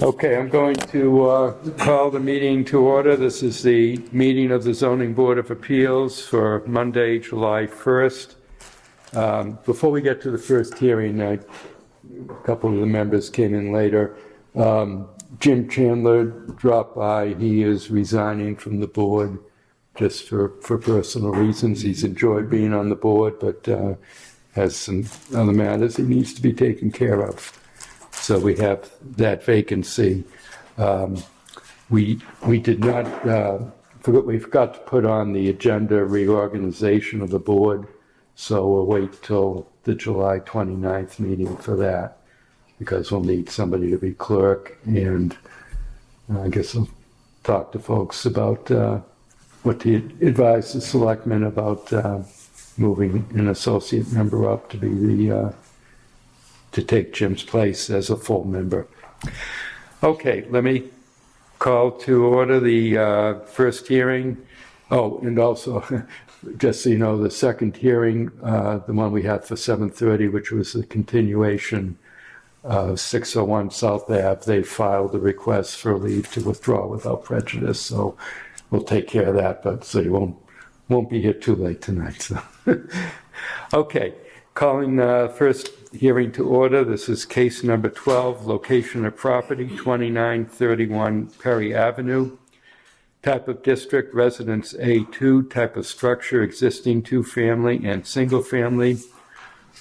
Okay, I'm going to call the meeting to order. This is the meeting of the Zoning Board of Appeals for Monday, July 1st. Before we get to the first hearing, a couple of the members came in later. Jim Chandler dropped by. He is resigning from the board just for personal reasons. He's enjoyed being on the board, but has some other matters he needs to be taken care of. So we have that vacancy. We did not, we forgot to put on the agenda reorganization of the board, so we'll wait till the July 29th meeting for that, because we'll need somebody to be clerk, and I guess I'll talk to folks about what to advise the selectmen about moving an associate member up to be the to take Jim's place as a full member. Okay, let me call to order the first hearing. Oh, and also, just so you know, the second hearing, the one we had for 7:30, which was the continuation of 601 South Ave, they filed a request for leave to withdraw without prejudice, so we'll take care of that, but so you won't be here too late tonight. So. Okay, calling first hearing to order. This is case number 12, location of property, 2931 Perry Avenue. Type of district, residence A2. Type of structure, existing two-family and single-family.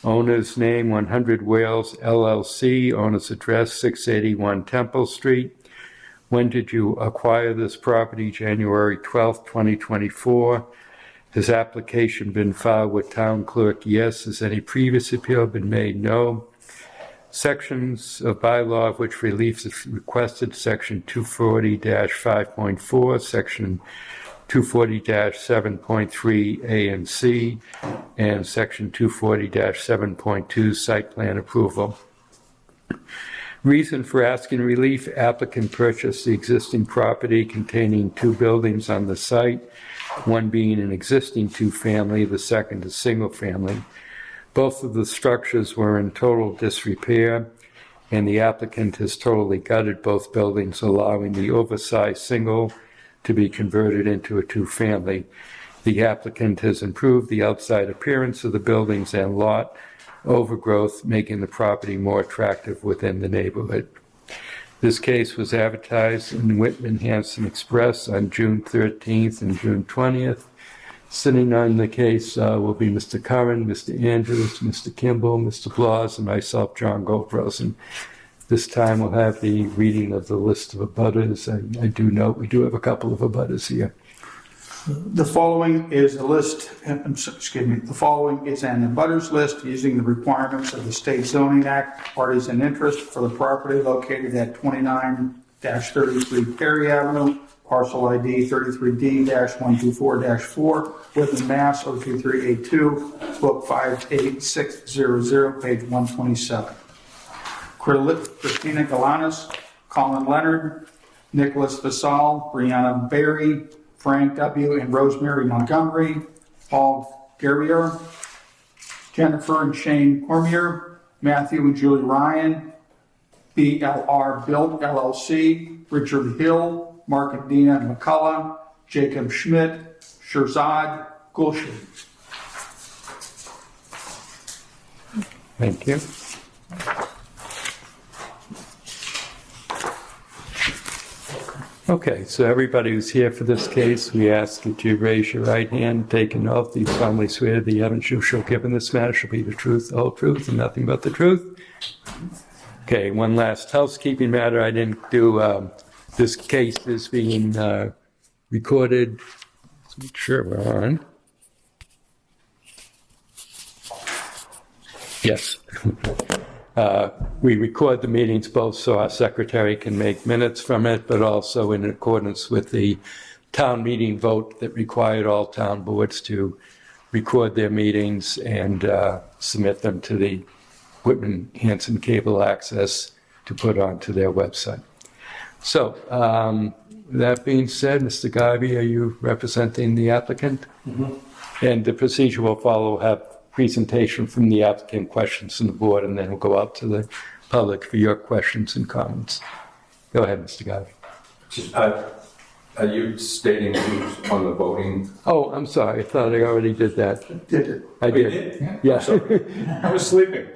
Owner's name, 100 Wales LLC. Owner's address, 681 Temple Street. When did you acquire this property? January 12th, 2024. Has application been filed with town clerk? Yes. Has any previous appeal been made? No. Sections of bylaw of which relief is requested, section 240-5.4, section 240-7.3 A and C, and section 240-7.2 site plan approval. Reason for asking relief: applicant purchased the existing property containing two buildings on the site, one being an existing two-family, the second a single-family. Both of the structures were in total disrepair, and the applicant has totally gutted both buildings, allowing the oversized single to be converted into a two-family. The applicant has improved the outside appearance of the buildings and lot overgrowth, making the property more attractive within the neighborhood. This case was advertised in Whitman Hanson Express on June 13th and June 20th. Sitting on the case will be Mr. Curran, Mr. Andrews, Mr. Kimball, Mr. Blas, and myself, John Goldrosen. This time we'll have the reading of the list of abutters. I do note we do have a couple of abutters here. The following is a list, the following is an abutters list using the requirements of the State Zoning Act, parties in interest for the property located at 29-33 Perry Avenue, parcel ID 33D-124-4, Whitman, Mass. 02382, book 58600, page 127. Christina Galanis, Colin Leonard, Nicholas Vasal, Brianna Berry, Frank W. and Rosemary Montgomery, Paul Guerrier, Jennifer and Shane Cormier, Matthew and Julie Ryan, BLR Build LLC, Richard Hill, Mark and Dina McCullough, Jacob Schmidt, Shirzad Gulshin. Thank you. Okay, so everybody who's here for this case, we ask that you raise your right hand, take an oath. Do you solemnly swear the evidence you shall give in this matter shall be the truth, the whole truth, and nothing but the truth? Okay, one last housekeeping matter I didn't do. This case is being recorded. Let's make sure we're on. Yes. We record the meetings both so our secretary can make minutes from it, but also in accordance with the town meeting vote that required all town boards to record their meetings and submit them to the Whitman Hanson Cable Access to put onto their website. So, that being said, Mr. Garvey, are you representing the applicant? Mm-hmm. And the procedure will follow, have presentation from the applicant, questions from the board, and then we'll go out to the public for your questions and comments. Go ahead, Mr. Garvey. Are you stating who's on the voting? Oh, I'm sorry. I thought I already did that. Did it? I Oh, you did. did? Yes. I was sleeping.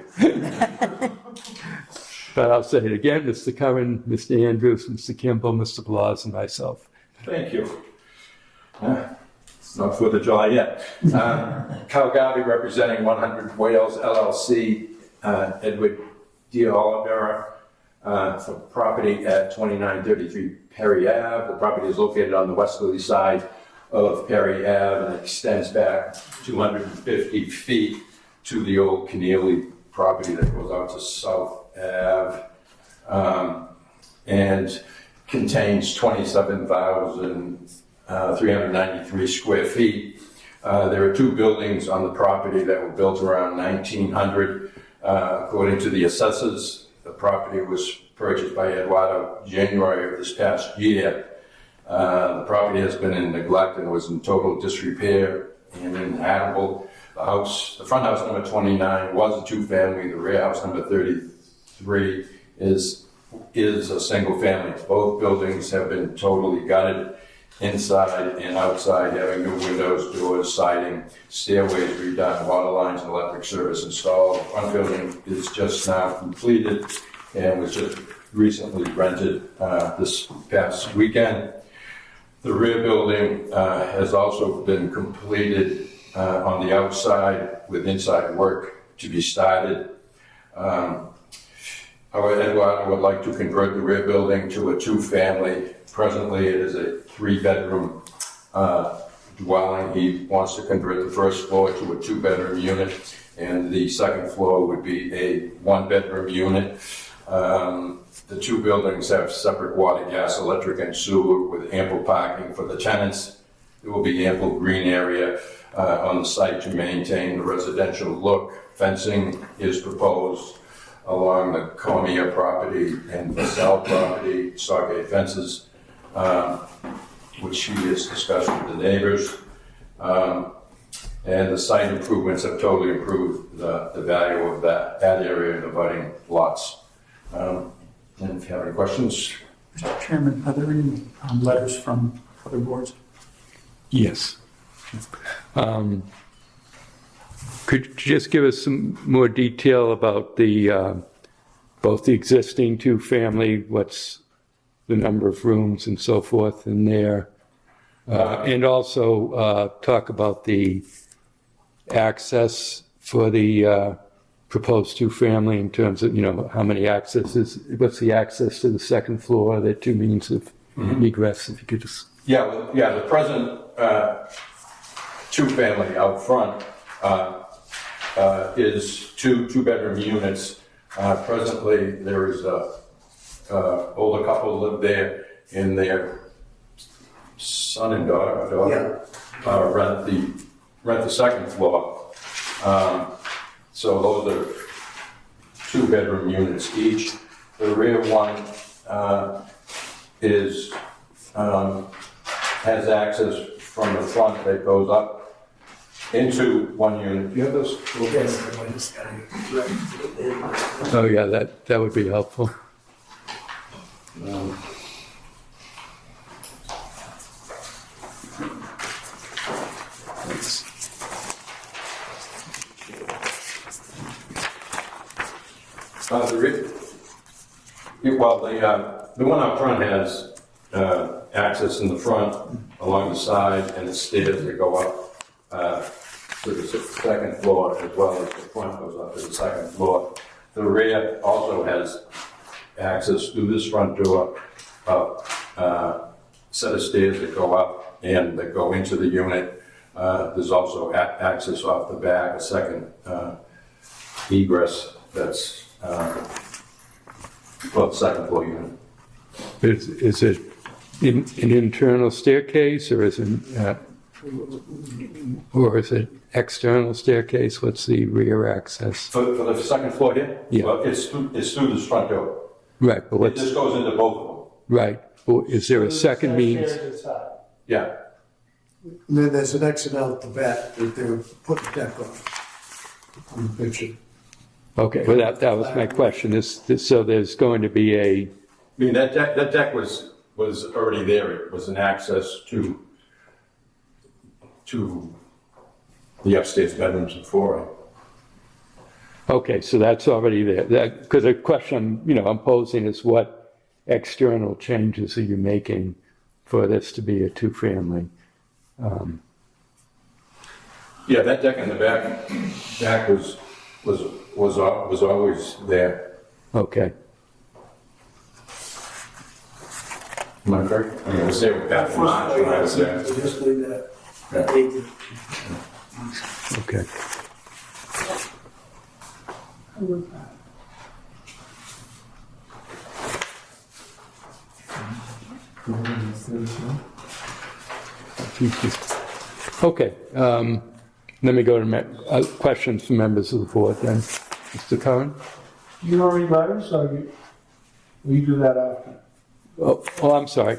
But I'll say it again, Mr. Curran, Mr. Andrews, Mr. Kimball, Mr. Blas, and myself. Thank you. It's not 4th of July yet. Kyle Garvey representing 100 Wales LLC, Edward D. Oliveira, for property at 2933 Perry Ave. The property is located on the westerly side of Perry Ave and extends back 250 feet to the old Keneally property that goes out to South Ave, and contains 27,393 square feet. There are two buildings on the property that were built around 1900. According to the assessors, the property was purchased by Eduardo January of this past year. The property has been in neglect and was in total disrepair and inhabitable. The front house number 29 was a two-family. The rear house number 33 is a single family. Both buildings have been totally gutted, inside and outside, having new windows, doors, siding, stairways redone, water lines and electric service installed. The front building is just now completed and was just recently rented this past weekend. The rear building has also been completed on the outside with inside work to be started. However, Eduardo would like to convert the rear building to a two-family. Presently, it is a three-bedroom dwelling. He wants to convert the first floor to a two-bedroom unit, and the second floor would be a one-bedroom unit. The two buildings have separate water, gas, electric, and sewer with ample parking for the tenants. There will be ample green area on the site to maintain the residential look. Fencing is proposed along the Cormier property and Vassell property, stockade fences, which he has discussed with the neighbors. And the site improvements have totally improved the value of that area in the budding lots. And if you have any questions? Mr. Chairman, are there any letters from other boards? Yes. Could you just give us some more detail about the both the existing two-family, what's the number of rooms and so forth in there, and also talk about the access for the proposed two-family in terms of, how many accesses, what's the access to the second floor, the two means of egress, if you could just... The present two-family out front is two-bedroom units. Presently, there is a older couple live there, and their son and daughter rent the second floor. So those are two-bedroom units each. The rear one has access from the front that goes up into one unit. You have those? Oh, yeah, that would be helpful. The one up front has access in the front, along the side, and the stairs that go up to the second floor, as well as the front goes up to the second floor. The rear also has access through this front door, set of stairs that go up and that go into the unit. There's also access off the back, a second egress that's the second floor unit. Is it an internal staircase, or is it external staircase? What's the rear access? For the second floor here? Yeah. Well, it's through this front door. Right, but It just goes into both of them. right? Well, is there a second means? Yeah. And then there's an exit out the back that they were putting deck on the picture. Okay, well, that was my question, so there's going to be I mean, that deck was already there. It was an access to the upstairs bedrooms and flooring. okay, so that's already there, because the question, I'm posing is what external changes are you making for this to be a two-family? Yeah, that deck in the back was always there. Okay, Am I correct? I mean, it was there back in March when I was there. Just leave that. okay. Okay, let me go to questions from members of the board then. Mr. Curran? You know any letters, or you do that after? Oh, I'm sorry.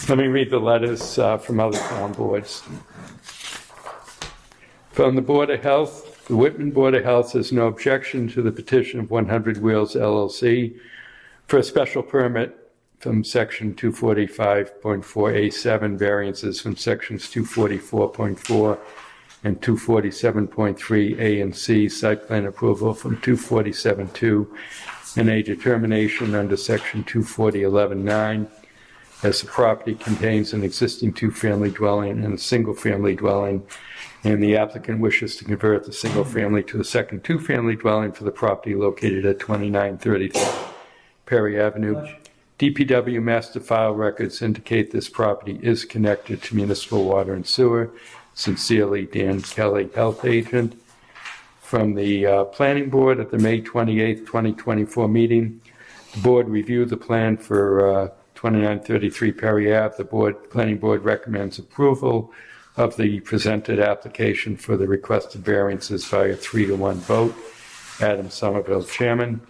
Let me read the letters from other town boards. From the Board of Health, the Whitman Board of Health has no objection to the petition of 100 Wheels LLC for a special permit from section 245.4A7, variances from sections 244.4 and 247.3 A and C, site plan approval from 247.2, and a determination under section 240.11.9, as the property contains an existing two-family dwelling and a single-family dwelling, and the applicant wishes to convert the single-family to a second two-family dwelling for the property located at 2933 Perry Avenue. DPW master file records indicate this property is connected to municipal water and sewer. Sincerely, Dan Kelly, health agent. From the planning board at the May 28th, 2024 meeting, the board reviewed the plan for 2933 Perry Ave. The planning board recommends approval of the presented application for the requested variances by a 3-to-1 vote. Adam Somerville, chairman.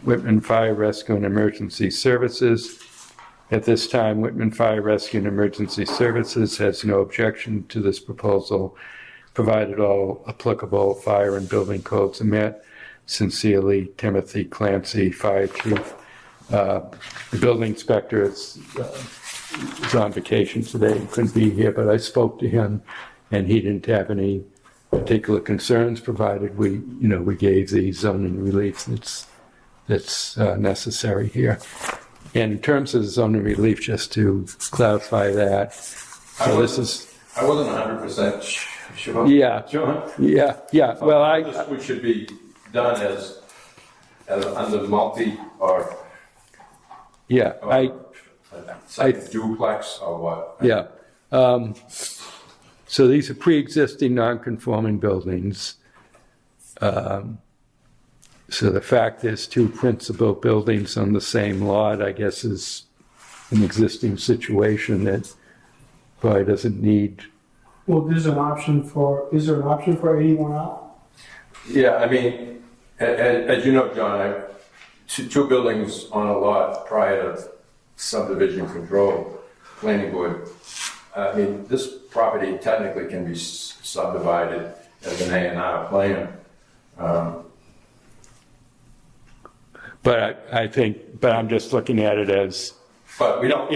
Whitman Fire Rescue and Emergency Services. At this time, Whitman Fire Rescue and Emergency Services has no objection to this proposal, provided all applicable fire and building codes are met. Sincerely, Timothy Clancy, Fire Chief. The building inspector is on vacation today and couldn't be here, but I spoke to him and he didn't have any particular concerns, provided we gave the zoning relief that's necessary here. And in terms of zoning relief, just to clarify that, so this is... I wasn't 100% sure. Yeah. John? Yeah. Well, This should be done as under multi or... Yeah, duplex or what? Yeah. So these are pre-existing non-conforming buildings. So the fact there's two principal buildings on the same lot, I guess, is an existing situation that probably doesn't need... Well, is there an option for 81 out? Yeah, I mean, as you know, John, two buildings on a lot prior to subdivision control, planning board. I mean, this property technically can be subdivided as an A&R plan. But I'm just looking at it as... But we don't...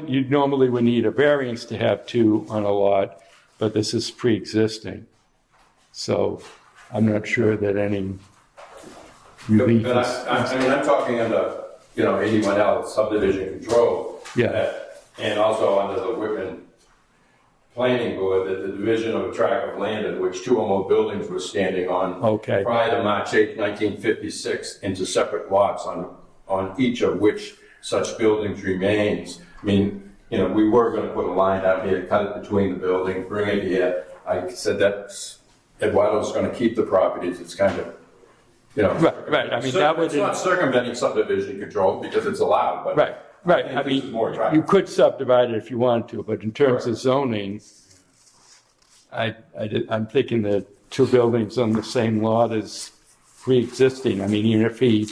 You normally would need a variance to have two on a lot, but this is pre-existing. So I'm not sure that any relief But I'm talking under, 81L subdivision control. Yeah. And also under the Whitman Planning Board, that the division of a tract of land in which two or more buildings were standing on Okay. prior to March 8, 1956, into separate lots on each of which such buildings remains. I mean, we were going to put a line down here, cut it between the buildings, bring it here. I said that Eduardo's going to keep the properties. It's kind of, Right. I mean, that would... It's not circumventing subdivision control because it's allowed, but Right. I think this is more attractive. You could subdivide it if you wanted to, but in terms of zoning, I'm thinking that two buildings on the same lot is pre-existing. I mean, even if he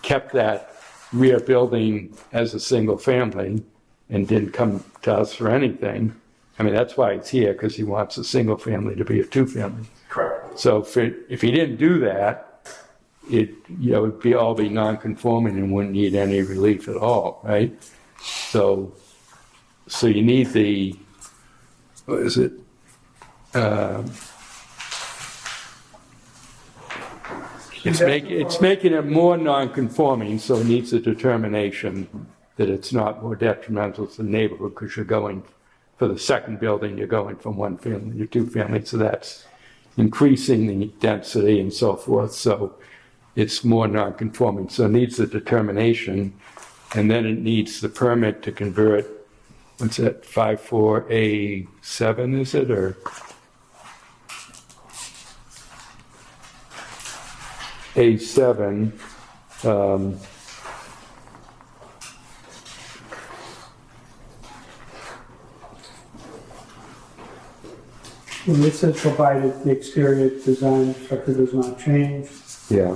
kept that rear building as a single family and didn't come to us for anything, I mean, that's why it's here, because he wants a single family to be a two family. Correct. So if he didn't do that, it'd all be non-conforming and wouldn't need any relief at all, right? So you need what is it? It's making it more non-conforming, so it needs a determination that it's not more detrimental to the neighborhood, because you're going, for the second building, you're going from one family to two families, so that's increasing the density and so forth, so it's more non-conforming. So it needs a determination, and then it needs the permit to convert, what's that, 54A7, is it, or? A7, When it says provided the exterior design structure does not change, yeah,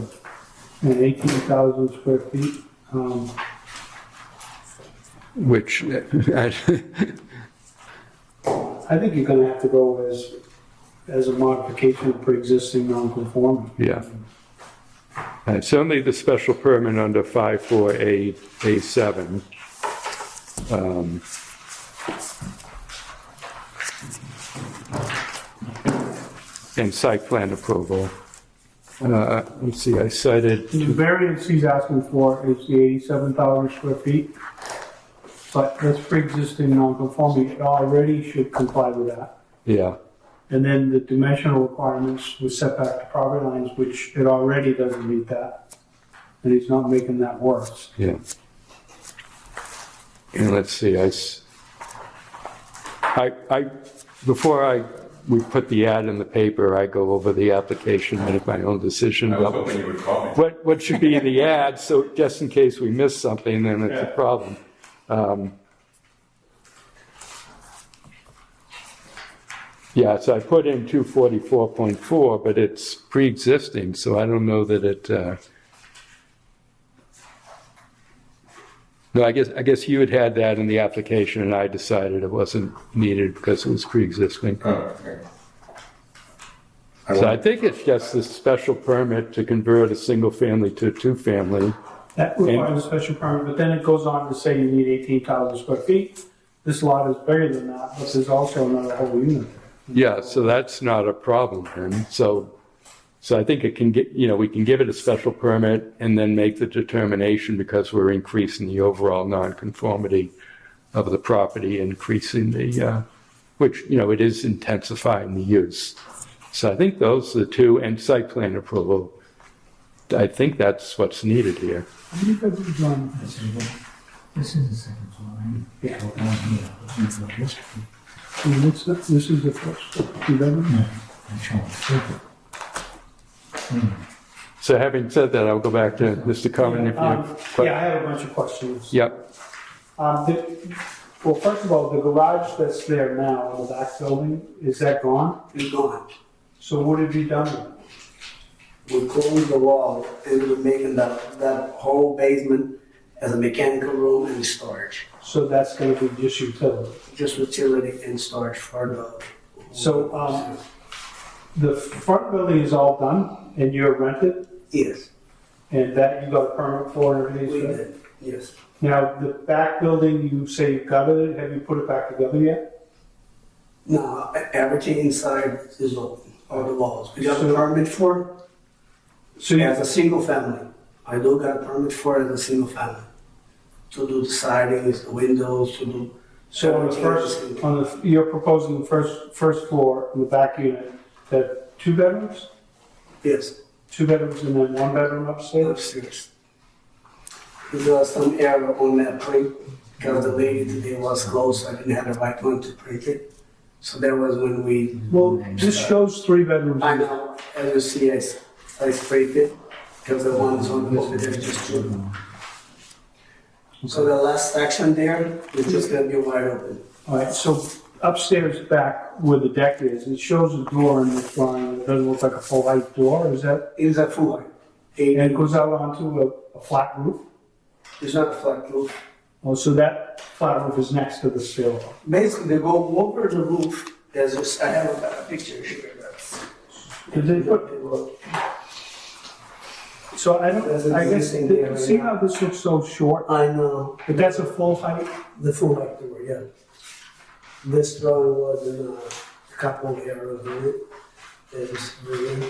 and 18,000 square feet, which, I think you're gonna have to go as a modification of pre-existing non-conforming. yeah. It's only the special permit under 54A7. And site plan approval. Let's see, I cited, The variance he's asking for is the 87,000 square feet, but that's pre-existing non-conforming, it already should comply with that. yeah, And then the dimensional requirements with setback to property lines, which it already doesn't meet that. And he's not making that worse. yeah. And let's see, before we put the ad in the paper, I go over the application, make my own decision. I was hoping you would call me. What should be in the ad, so just in case we miss something, then it's a problem. Yeah, so I put in 244.4, but it's pre-existing, so I don't know that it, no, I guess you had that in the application, and I decided it wasn't needed because it was pre-existing. Oh, okay. So I think it's just a special permit to convert a single family to a two-family. That requires a special permit, but then it goes on to say you need 18,000 square feet. This lot is bigger than that, but there's also another whole unit. Yeah, so that's not a problem then. So I think it can get, we can give it a special permit and then make the determination, because we're increasing the overall nonconformity of the property, increasing the, which, it is intensifying the use. So I think those are the two, and site plan approval. I think that's what's needed here. How many bedrooms on This is the second floor, right? Yeah. So down here, this is this. This is the first, two bedroom? Yeah, I'm showing. So having said that, I'll go back to Mr. Curran if you. Yeah, I have a bunch of questions. Yep, Well, first of all, the garage that's there now in the back building, is that gone? It's gone. So what have you done with it? We closed the wall and we're making that whole basement as a mechanical room and storage. So that's gonna be just utility. Just utility and storage for the. So, the front building is all done and you're rented, Yes, and that you got a permit for and we everything? did, yes. Now, the back building, you say you gutted it, have you put it back together yet? No, everything inside is open, all the walls. We got a So- permit for So it you, as a single family. I do got a permit for it as a single family. To do the sidings, the windows, to do. so on the everything as a first, single- you're proposing the first floor in the back unit, that 2 bedrooms? Yes. 2 bedrooms and then 1 bedroom upstairs? Upstairs. There was some error on that print because the lady today was closed, so I didn't have the right one to print it. So that was when we, Well, this shows 3 bedrooms. I know, as you see, I sprayed it because the ones on over there just two. So the last section there is just gonna be wide open. All right, so upstairs back where the deck is, it shows a door in this drawing, it doesn't look like a full height door, is that? It is a full height. And it goes out onto a flat roof? It's not a flat roof. Oh, so that flat roof is next to the stairwell. Basically, they go over the roof. There's just, I have a picture here. Did they put, so I don't, I guess, see how this looks so short? I know, But that's a full height? the full height door, yeah. This drawing was in a couple of errors in it. There's really.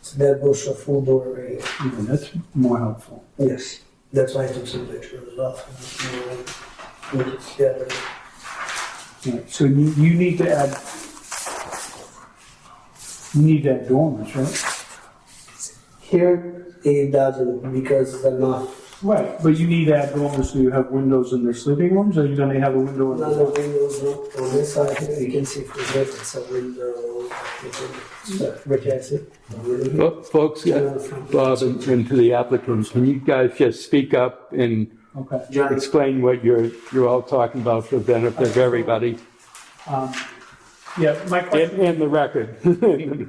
So that was a full door right here. Yeah, that's more helpful. Yes, that's why I took some pictures as well. Yeah, Right, so you need to add, dormers, right? here it doesn't because they're not. Right, but you need to add dormers so you have windows in their sleeping rooms, or are you gonna have a window in None the? of the windows on this side here. You can see from here it's a window. Which I see. Folks, Bob and to the applicants, can you guys just speak up and Okay. Johnny, explain what you're all talking about for the benefit of everybody? Yeah, my question. And the record, the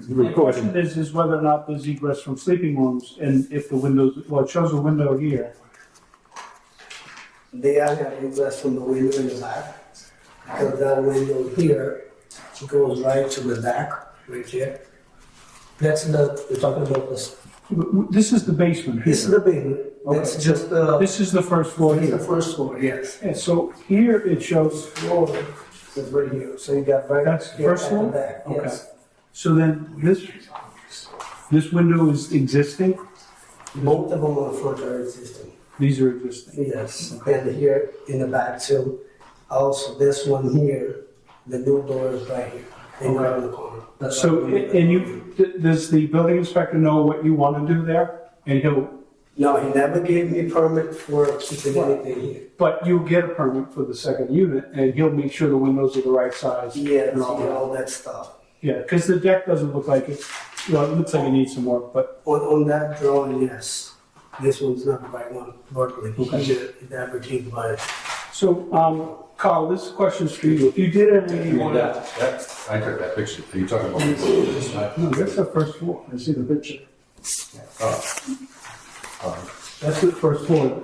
My question recording. is whether or not there's egress from sleeping rooms, and if the windows, well, it shows a window here. they are having egress from the window in the back. Because that window here goes right to the back, right here. That's we're talking about this. This is the basement This is here. the basement. That's Okay. just the, This is the first floor the here. first floor, yes. Yeah, so here it shows, Floor is right here. So you got right That's here first at floor? the back, yes. so then this window is existing, Both of them on the front are existing. these are existing. Yes, and here in the back too. Also, this one here, the new door is right here. They go in the corner. That's So, why we- and does the building inspector know what you want to do there? And No, he never gave me permit for keeping anything here. but you'll get a permit for the second unit, and he'll make sure the windows are the right size. Yes, and all that. all that stuff. Yeah, because the deck doesn't look like it, it looks like it needs some work, but, On that drawing, yes. This one's not the right one, luckily. Okay. It everything but so, Carl, this question's for you. If you did an 81, I took that picture. Are you talking about this side? no, that's the first floor. I see the picture. Oh. That's the first floor.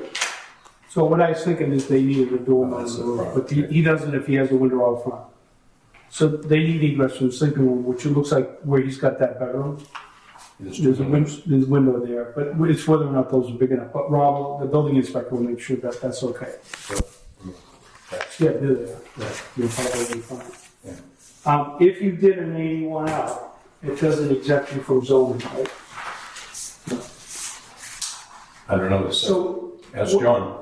So what I was thinking is they needed a dormer, That's the front, but he doesn't if he has a window out front. So they need egress from the sleeping room, which it looks like where he's got that bedroom. There's a window there, but it's whether or not those are big enough. But Rob, the building inspector will make sure that that's okay. Yeah, they're there. You're probably fine. If you did an 81 out, it doesn't exempt you from zoning, right? I don't know this. So Ask John.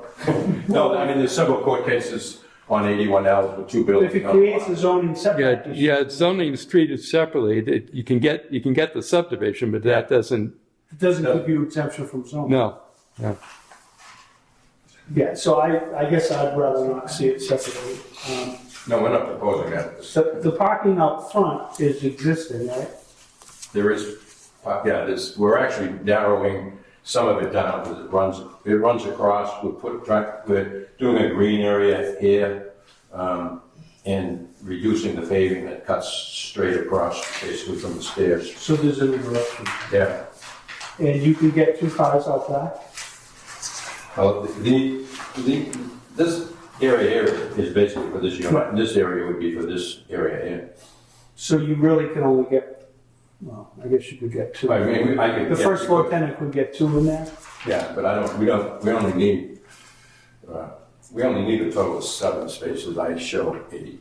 No, I mean, there's several court cases on 81L with two buildings. if it creates a zoning setback. Yeah, zoning is treated separately. You can get the subdivision, but that doesn't, It doesn't give you exemption from zoning. no. Yeah, so I guess I'd rather not see it separately. No, we're not proposing that. The parking out front is existing, right? There is, we're actually narrowing some of it down because it runs across. We're doing a green area here, and reducing the paving that cuts straight across basically from the stairs. So there's an interruption. Yeah. And you can get 2 cars out back? Well, this area here is basically for this unit. Right. This area would be for this area here. So you really can only get, well, I guess you could get 2. I mean, I could The get- first floor tenant could get 2 in there? Yeah, but we only need a total of 7 spaces. I show 8.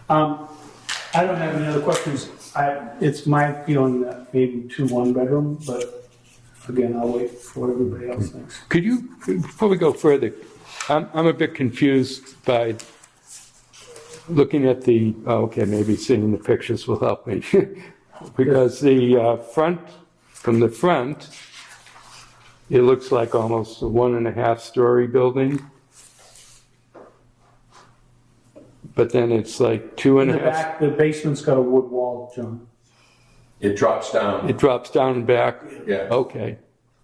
I don't have any other questions. It's my feeling that maybe 2 one-bedroom, but again, I'll wait for what everybody else thinks. Could you, before we go further, I'm a bit confused by looking at okay, maybe seeing the pictures will help me. Because from the front, it looks like almost a 1.5-story building. But then it's like 2.5. In the back, the basement's got a wood wall, John. It drops down. It drops down and back? Yeah. Okay,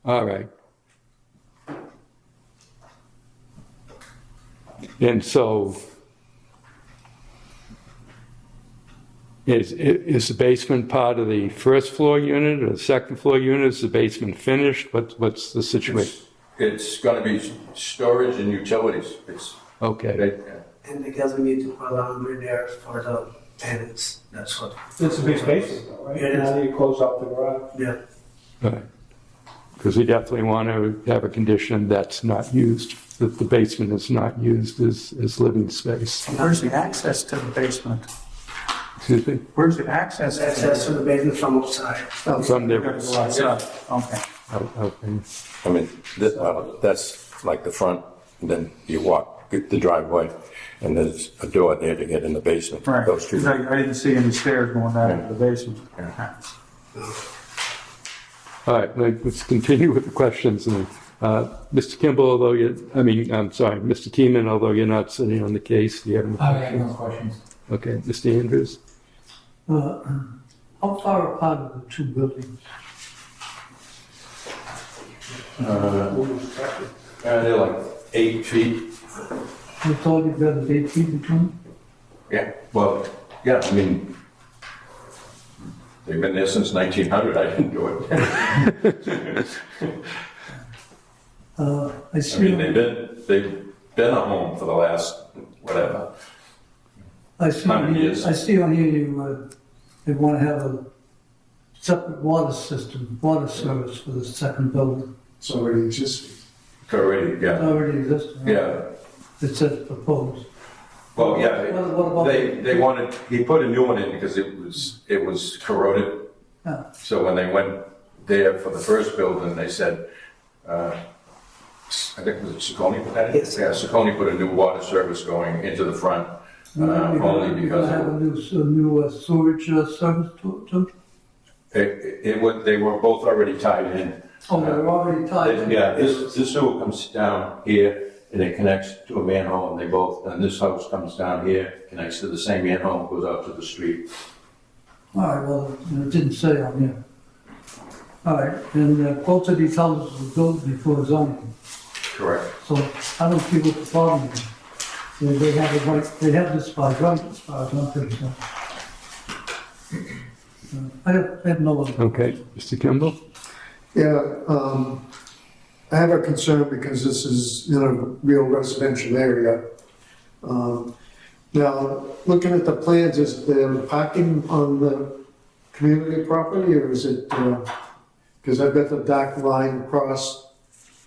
all right. And so, is the basement part of the first floor unit or the second floor unit? Is the basement finished? What's the situation? It's going to be storage and utilities. It's Okay, And because we need to put laundry there for the tenants. That's what. It's a big space, though, right? Yeah, it is. Now that you close up the garage. Yeah. Right. Because we definitely want to have a condition that's not used, that the basement is not used as living space. Where's the access to the basement? Excuse me? Where's the access? Access to the basement from outside. From there. Gotta go outside. Okay. Okay. I mean, that's like the front, and then you walk the driveway, and there's a door there to get in the basement. Right, Those two. 'cause I didn't see any stairs going down into the basement. All right, let's continue with the questions. Mr. Kimball, although Mr. Keeman, although you're not sitting on the case, do you have any I have questions? no questions. Okay, Mr. Andrews? How far apart are the two buildings? They're like 8 feet. That's all you've got is 8 feet between? Yeah, well, yeah, I mean, they've been there since 1900, I didn't do it. I I see, mean, they've been a home for the last, whatever. I see, 100 years. I see on here you want to have a separate water system, water service for the second building. It's already existing. Already, It yeah, already exists, right? yeah. It says proposed. Well, yeah, What about? they wanted, he put a new one in because it was corroded. Yeah. So when they went there for the first building, they said, I think, was it Saucony put that in? Yes. Yeah, Saucony put a new water service going into the front, You're only gonna because have a new sewage service too? they were both already tied in. Oh, they're already tied in? Yeah, this sewer comes down here and it connects to a manhole and this house comes down here, connects to the same manhole, goes out to the street. All right, well, it didn't say on here. All right, and both of these houses were built before zoning, Correct. so I don't see what the problem is. They have it right, they have this by right as far as I'm concerned. I have no other. Okay, Mr. Kimball? Yeah, I have a concern because this is in a real residential area. Now, looking at the plans, is there parking on the community property or is it, because I've got the dark line across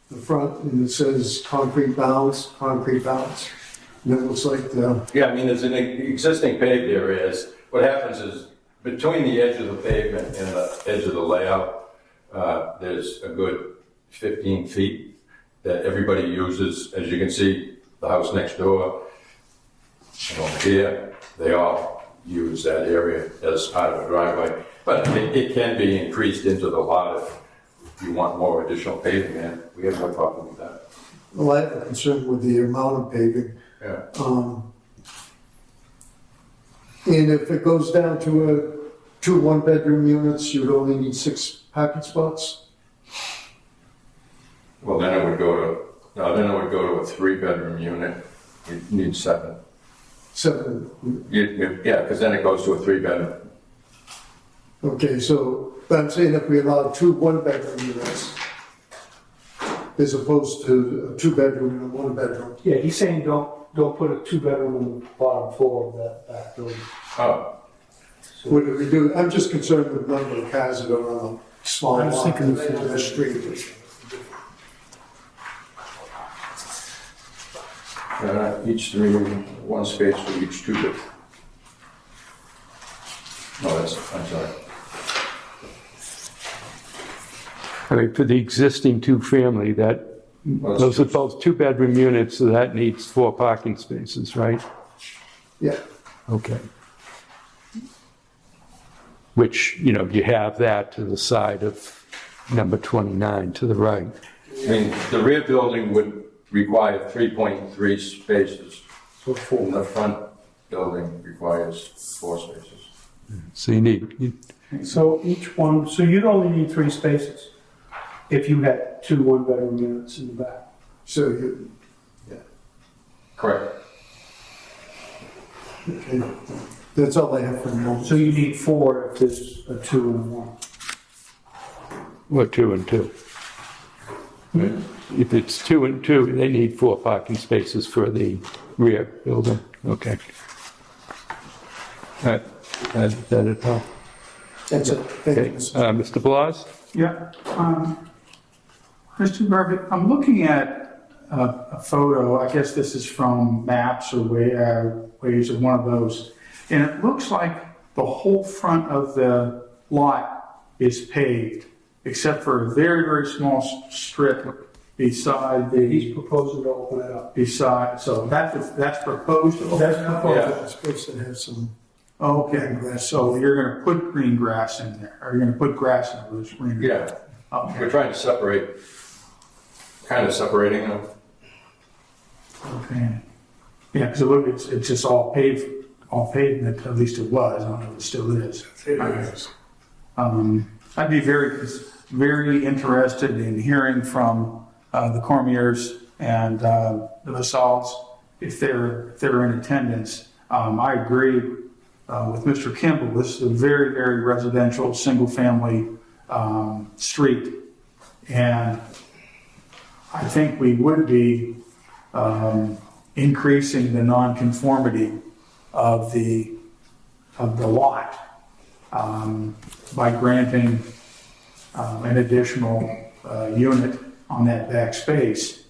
the front and it says concrete bounds. And it looks like the, Yeah, I mean, there's an existing paved areas. What happens is between the edge of the pavement and the edge of the layout, there's a good 15 feet that everybody uses. As you can see, the house next door, and over here, they all use that area as part of a driveway. But it can be increased into the lot if you want more additional paving in. We have no problem with that. well, I have a concern with the amount of paving. Yeah. And if it goes down to two one-bedroom units, you'd only need 6 parking spots? Well, then it would go to a 3-bedroom unit. You need 7. 7. Yeah, because then it goes to a 3-bedroom. Okay, so, but I'm saying if we allow 2 one-bedroom units, as opposed to a 2-bedroom and a 1-bedroom. Yeah, he's saying don't put a 2-bedroom in the bottom floor of that back building. Oh, What do we do? I'm just concerned with the number of cars that are on a small I was lot thinking in the same the street. each 3, 1 space for each 2. I'm sorry. I mean, for the existing two-family, those are both 2-bedroom units, so that needs 4 parking spaces, right? Yeah, Okay. Which, you have that to the side of number 29 to the right. I mean, the rear building would require 3.3 spaces. So 4. And the front building requires 4 spaces. So you need, So each one, so you'd only need 3 spaces if you had 2 one-bedroom units in the back. so you, Correct. okay. That's all I have for the moment. So you need 4 if there's a 2 and a 1. or 2 and 2. If it's 2 and 2, they need 4 parking spaces for the rear building. Okay. That it all? That's it. Thank Okay, you, Mr. Mr. Blas? Yeah. Mr. Garvey, I'm looking at a photo, I guess this is from Maps or Ways of one of those, and it looks like the whole front of the lot is paved, except for a very, very small strip beside He's the, proposing to open it up. so that's proposed? That's proposed. It's supposed to have some, Okay, so you're gonna put green grass in there, or you're gonna put grass in those green? Yeah, Okay. we're trying to separating them. Okay. Yeah, because it's just all pavement, at least it was, I don't know if it still is. I'd be very interested in hearing from the Cormiers and the Vassals if they're in attendance. I agree with Mr. Kimball, this is a very, very residential, single-family street. And I think we would be increasing the nonconformity of the lot by granting an additional unit on that back space.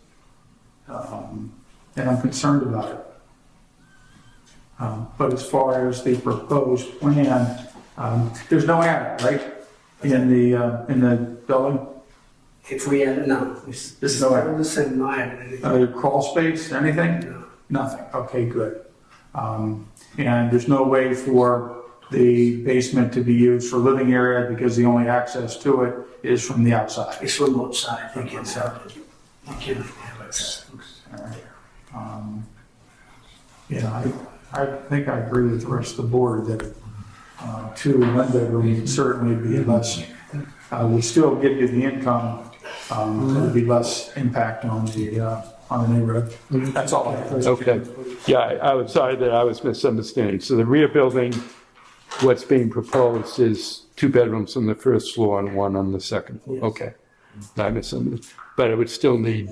And I'm concerned about it. But as far as the proposed plan, there's no attic, right? In the building? If we had, no, this is No. the same, no, I haven't. Crawl space, anything? No. Nothing, okay, good. And there's no way for the basement to be used for living area because the only access to it is from the outside. It's from outside, they can have it. You can have it. All right. Yeah, I think I agree with the rest of the board that 2 one-bedroom would certainly be less, would still give you the income, it would be less impact on the neighborhood. That's all I have. Okay. Yeah, I was sorry that I was misunderstanding. So the rear building, what's being proposed is 2 bedrooms on the first floor and 1 on the second floor. Yes. Okay. I misunderstood. But it would still need,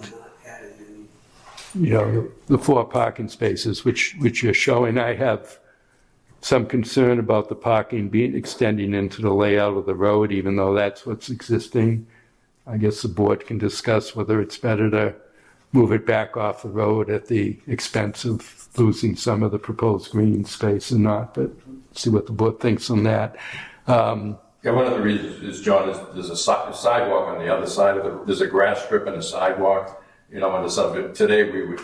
you know, the 4 parking spaces, which you're showing. I have some concern about the parking extending into the layout of the road, even though that's what's existing. I guess the board can discuss whether it's better to move it back off the road at the expense of losing some of the proposed green space or not, but see what the board thinks on that. Yeah, one of the reasons is, John, is there's a sidewalk on the other side of there's a grass strip and a sidewalk, you know, on the subject. Today we would,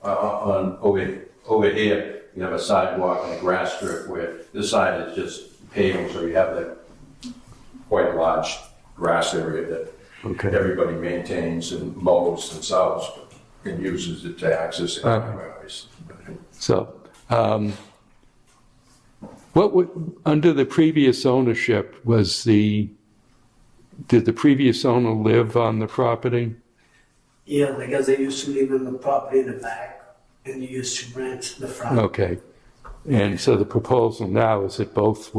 over here, you have a sidewalk and a grass strip where this side is just paving, so you have that quite large grass area that Okay. everybody maintains and mows themselves and uses it to access it. Obviously. So, what would, under the previous ownership, did the previous owner live on the property? Yeah, because they used to live in the property in the back and you used to rent the front. Okay. And so the proposal now is that both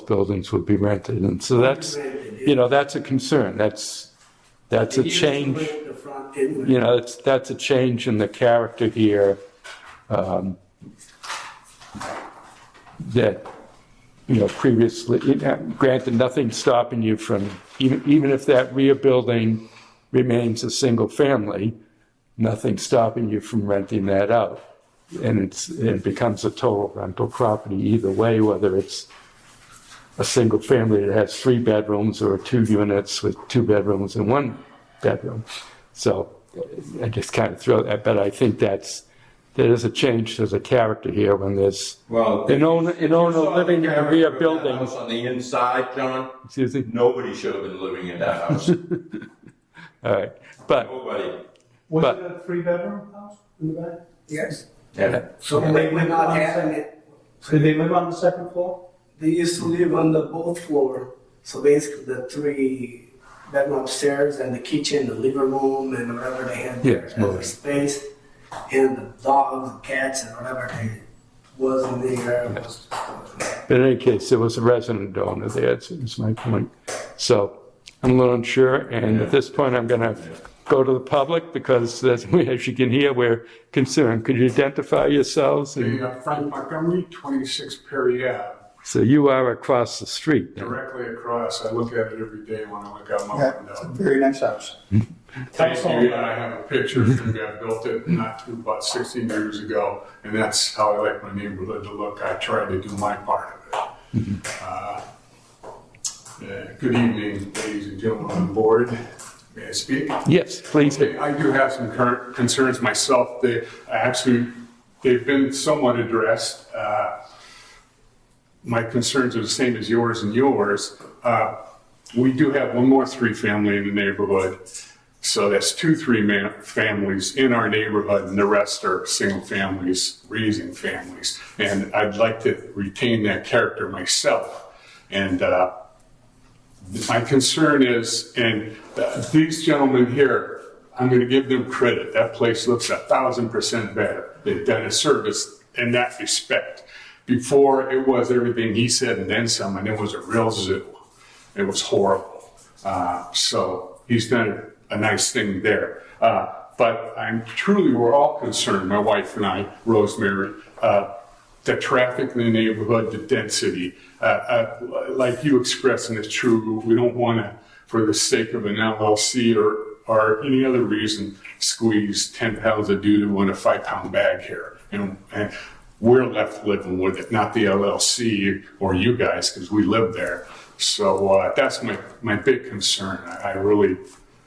buildings would be rented. And so that's, you know, that's a concern. That's a They used to change. rent the front anyway. You know, that's a change in the character here, that, you know, previously, granted, nothing stopping you from, even if that rear building remains a single family, nothing stopping you from renting that out. And it becomes a total rental property either way, whether it's a single family that has 3 bedrooms or 2 units with 2 bedrooms and 1 bedroom. So I just kind of throw that, but I think there is a change to the character here when there's Well, an owner living in a rear building. House on the inside, John, Excuse me? nobody should have been living in that house. All right, but, Nobody. Was But- it a 3-bedroom house in the back? Yes. Yeah. So they were not having it. Did they live on the second floor? They used to live on the both floor. So basically the 3 bedroom upstairs and the kitchen, the living room and whatever they had there Yes, as a space. And the dogs, and cats and whatever they was in there was. but in any case, there was a resident owner there, is my point. So I'm a little unsure, and at this point, I'm gonna go to the public because as you can hear, we're concerned. Could you identify yourselves? And- Frank Montgomery, 26 Perry Ave. So you are across the street then? Directly across, I look at it every day when I look out my Yeah, it's a window. very nice house. Thank you, and I have a picture from me. I built it about 16 years ago, and that's how I like my neighborhood to look. I try to do my part of it. Good evening, ladies and gentlemen on the board. May I speak? Yes, please. Okay, I do have some current concerns myself. They've been somewhat addressed. My concerns are the same as yours and yours. We do have one more three-family in the neighborhood. So that's 2 families in our neighborhood, and the rest are single families, raising families. And I'd like to retain that character myself. And my concern is, and these gentlemen here, I'm going to give them credit. That place looks 1,000% better. They've done a service in that respect. Before, it was everything he said and then some, and it was a real zoo. It was horrible. So he's done a nice thing there. But we're all concerned, my wife and I, Rosemary, the traffic in the neighborhood, the density. Like you expressed, and it's true, we don't want to, for the sake of an LLC or any other reason, squeeze 10 pounds of doo-doo in a 5-pound bag here. And we're left living with it, not the LLC or you guys, because we live there. So that's my big concern.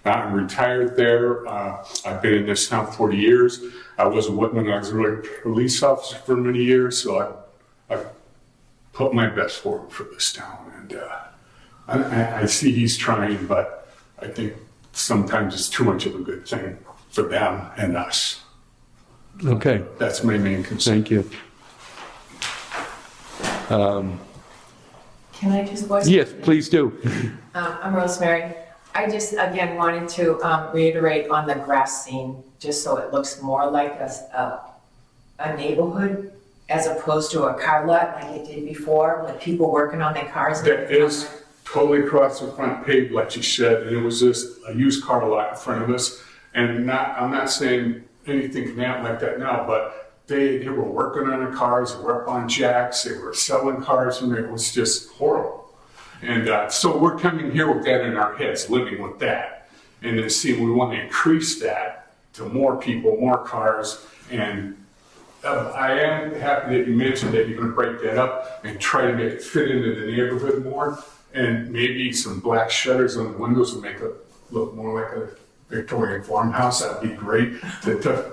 I'm retired there. I've been in this town 40 years. I was a Whitman auxiliary police officer for many years, so I put my best forward for this town. And I see he's trying, but I think sometimes it's too much of a good thing for them and us. Okay, That's my main concern. thank you. Can I just voice? Yes, please do. I'm Rosemary. I just, again, wanted to reiterate on the grass scene, just so it looks more like a neighborhood as opposed to a car lot like it did before, with people working on their cars. That is totally across the front paved, like you said, and it was just a used car lot in front of us. And I'm not saying anything like that now, but they were working on their cars, they were up on jacks, they were selling cars, and it was just horrible. And so we're coming here with that in our heads, living with that. And then we want to increase that to more people, more cars. And I am happy that you mentioned that you're going to break that up and try to make it fit into the neighborhood more. And maybe some black shutters on the windows will make it look more like a Victorian farmhouse. That'd be great.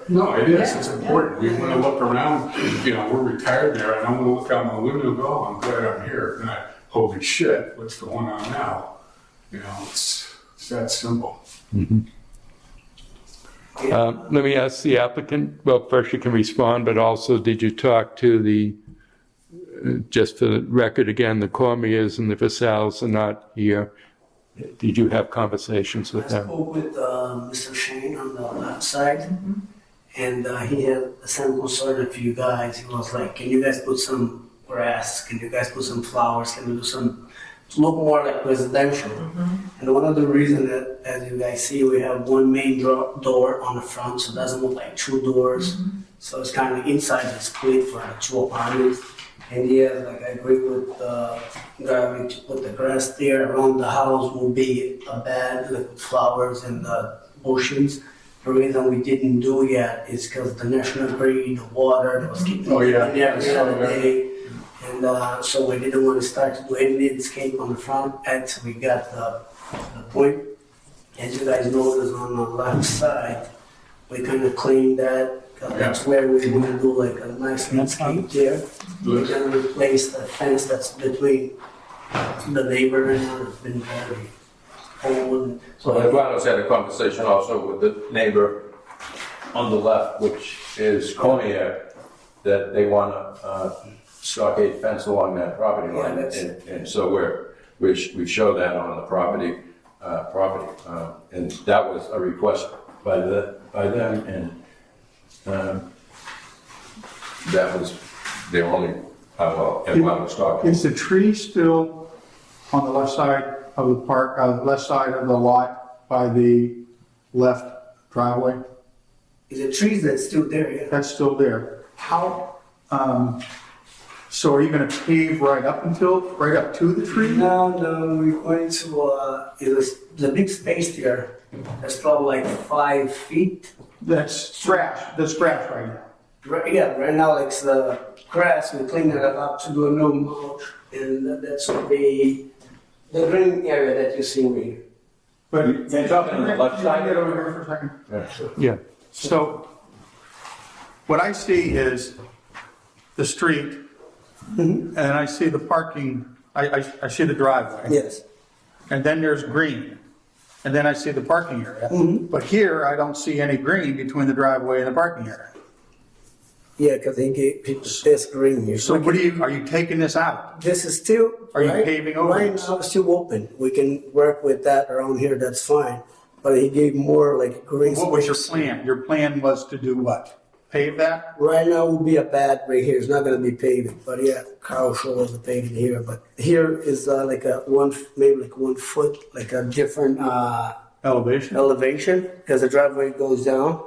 No, it is. It's important. We want to look around. We're retired there, and I want to look out my window and go, oh, I'm glad I'm here. And holy shit, what's going on now? It's that simple. Let me ask the applicant, well, first you can respond, but also did you talk to just for the record again, the Cormiers and the Vasals are not here. Did you have conversations with I them? spoke with Mr. Shane on the left side, and he had the same concern of you guys. He was like, can you guys put some grass? Can you guys put some flowers? Can we do some, to look more like residential? And one of the reasons that, as you guys see, we have one main door on the front, so it doesn't look like 2 doors. So it's kind of inside the split for the 2 apartments. And yeah, like I agree with Gary to put the grass there around the house will be a bed with flowers and bushes. The reason we didn't do yet is because the National Grid, the water, that was keeping Yeah. every other day. And so we didn't want to start to do any landscape on the front until we got the point. As you guys notice on the left side, we kind of cleaned that. That's where we want to do like a nice landscape there. We're going to replace the fence that's between the neighbor and us. It's been very old. So Eduardo's had a conversation also with the neighbor on the left, which is Cormier, that they want a stockade fence along that property line. And so we show that on the property, and that was a request by them, and that was the only, Eduardo was talking. Is the tree still on the left side of the park, left side of the lot by the left driveway? Is it trees that's still there? Yeah. That's still there. How So are you gonna pave right up to the tree? No, we're going to, the big space there, that's probably like 5 feet. That's grass right now. Right now it's the grass, we're cleaning it up to do a no mulch, and that's will be the green area that you see me. But You're talking on the left side? Get over here for a second. Yeah, sure. Yeah, So what I see is the street, and I see the parking, I see the driveway. Yes. And then there's green, and then I see the parking area. But here, I don't see any green between the driveway and the parking area. Yeah, because he gave this green here. So are you taking this out? This is still. Are you paving over Right this? now, it's still open. We can work with that around here, that's fine. But he gave more like green What was your space. plan? Your plan was to do what? Pave that? Right now will be a pad right here. It's not gonna be paving, but yeah, Carl showed us the paving here. But here is like maybe like 1 foot, like a different Elevation? elevation because the driveway goes down,